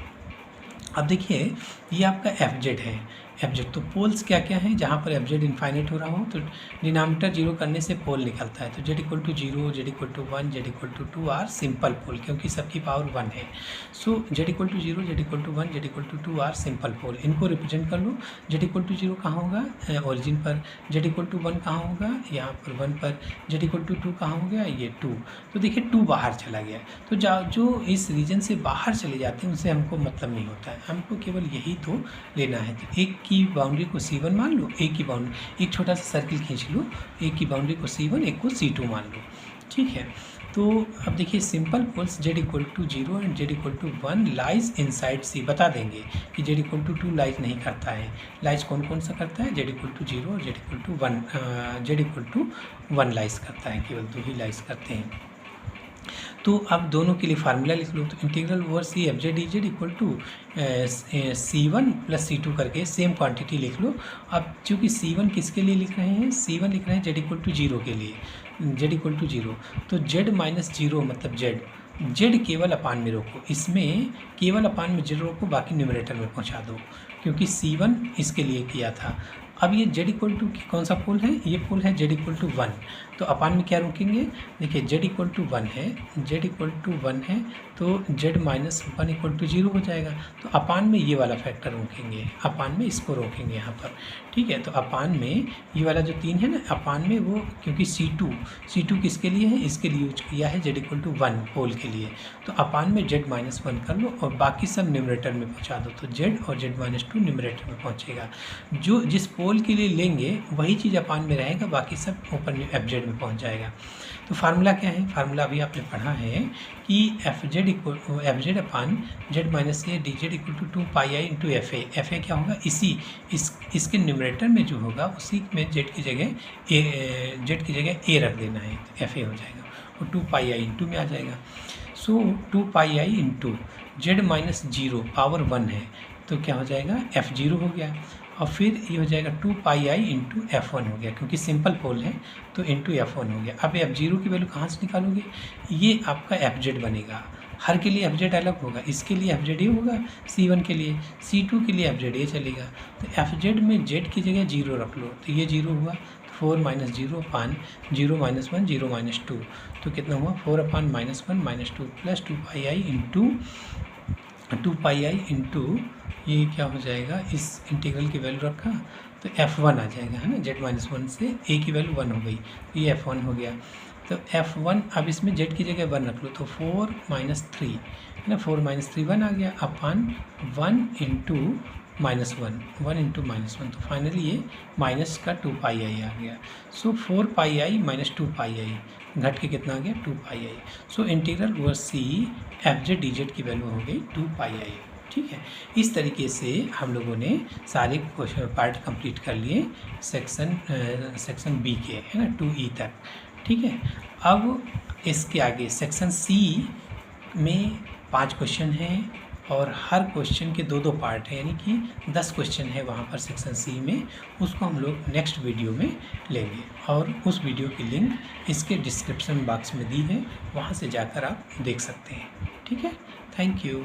अब देखिए ये आपका एफ जेड है, एफ जेड तो पोल्स क्या क्या है, जहाँ पर एफ जेड इन्फाइनाइट हो रहा हो तो डिनोमिनेटर जीरो करने से पोल निकलता है, तो Z equal to zero, z equal to one, z equal to two are simple pole, क्योंकि सबकी पावर वन है। So z equal to zero, z equal to one, z equal to two are simple pole, इनको represent कर लो। Z equal to zero कहाँ होगा, origin पर, Z equal to one कहाँ होगा, यहाँ पर वन पर, जेड इक्वल टू टू कहाँ हो गया, ये टू, तो देखिए टू बाहर चला गया, तो जो इस रीजन से बाहर चले जाते हैं उनसे हमको मतलब नहीं होता है, हमको केवल यही तो लेना है। तो एक की बाउंड्री को C1 मान लो, एक की बाउंड्री, एक छोटा सा सर्किल खींच लो, एक की बाउंड्री को C1, एक को C2 मान लो, ठीक है। तो अब देखिए simple poles z equal to zero and z equal to one lies inside C, बता देंगे कि z equal to two lies नहीं करता है, लाइज कौन कौन सा करता है, जेड इक्वल टू जीरो और z equal to one, z equal to one lies करता है, केवल दो ही लाइज करते हैं। तो अब दोनों के लिए फार्मूला लिख लो, तो integral over C F z e z equal to C1 plus C2 करके सेम क्वांटिटी लिख लो। अब चूँकि C1 किसके लिए लिख रहे हैं, C1 लिख रहे हैं जेड इक्वल टू जीरो के लिए, जेड इक्वल टू जीरो, तो जेड माइनस जीरो मतलब जेड केवल अपान में रोको, इसमें केवल अपान में जेड रोको, बाकी न्यूमरेटर में पहुंचा दो, क्योंकि C1 इसके लिए किया था। अब ये जेड इक्वल टू कौन सा पोल है, ये पोल है जेड इक्वल टू वन, तो अपान में क्या रोकेंगे, देखिए जेड इक्वल टू वन है, जेड इक्वल टू वन है, तो z minus one equal to zero हो जाएगा, तो अपान में ये वाला फैक्टर रोकेंगे, अपान में इसको रोकेंगे यहाँ पर, ठीक है। तो अपान में ये वाला जो तीन है ना, अपान में वो, क्योंकि C2 किसके लिए है, इसके लिए यूज किया है जेड इक्वल टू वन पोल के लिए, तो अपान में जेड माइनस वन कर लो और बाकी सब न्यूमरेटर में पहुँचा दो, तो जेड और जेड माइनस टू न्यूमरेटर में पहुँचेगा, जो जिस पोल के लिए लेंगे वही चीज़ अपान में रहेगा, बाकी सब ऊपर में एफ जेड में पहुँच जाएगा। तो फार्मूला क्या है, फार्मूला अभी आपने पढ़ा है कि f z upon z minus a d Z equal to two pi I into f a क्या होगा, इसके न्यूमरेटर में जो होगा उसी में जेड की जगह ए रख देना है, तो एफ ए हो जाएगा और टू पाई आई इंटू में आ जाएगा। सो टू पाई आई into z minus zero power one है, तो क्या हो जाएगा, एफ जीरो हो गया, और फिर ये हो जाएगा टू पाई आई इंटू एफ वन हो गया, क्योंकि सिंपल पोल है तो इंटू एफ वन हो गया। अब एफ जीरो की वैल्यू कहाँ से निकालोगे, ये आपका एफ जेड बनेगा, हर के लिए एफ जेड अलग होगा, इसके लिए एफ जेड ये होगा, C1 के लिए, C2 के लिए एफ जेड ये चलेगा, तो एफ जेड में जेड की जगह जीरो रख लो, तो ये जीरो हुआ, 4 minus zero upon zero minus one, zero minus two, तो कितना हुआ 4 upon minus one minus two plus two pi आई इंटू ये क्या हो जाएगा, इस इंटीग्रल की वैल्यू रखा तो F1 आ जाएगा, है ना, जेड माइनस वन से ए की वैल्यू वन हो गई, तो ये F1 हो गया, तो F1 अब इसमें जेड की जगह वन रख लो, तो 4 माइनस थ्री है ना, 4 माइनस थ्री वन आ गया upon one into minus one into minus one, तो फाइनली ये माइनस का टू पाई आई आ गया। सो 4 पाई आई माइनस टू पाई आई घट के कितना आ गया, 2 pi i. So integral over C F Z D z की वैल्यू हो गई 2 पाई आई, ठीक है। इस तरीके से हम लोगों ने सारे पार्ट कंप्लीट कर लिए सेक्शन बी के, है ना, 2E तक, ठीक है। अब इसके आगे सेक्शन सी में 5 क्वेश्चन हैं और हर क्वेश्चन के 2-2 पार्ट हैं, यानी कि 10 क्वेश्चन है वहाँ पर सेक्शन सी में, उसको हम लोग नेक्स्ट वीडियो में लेंगे और उस वीडियो की लिंक इसके डिस्क्रिप्शन बॉक्स में दी है, वहाँ से जाकर आप देख सकते हैं, ठीक है। Thank you.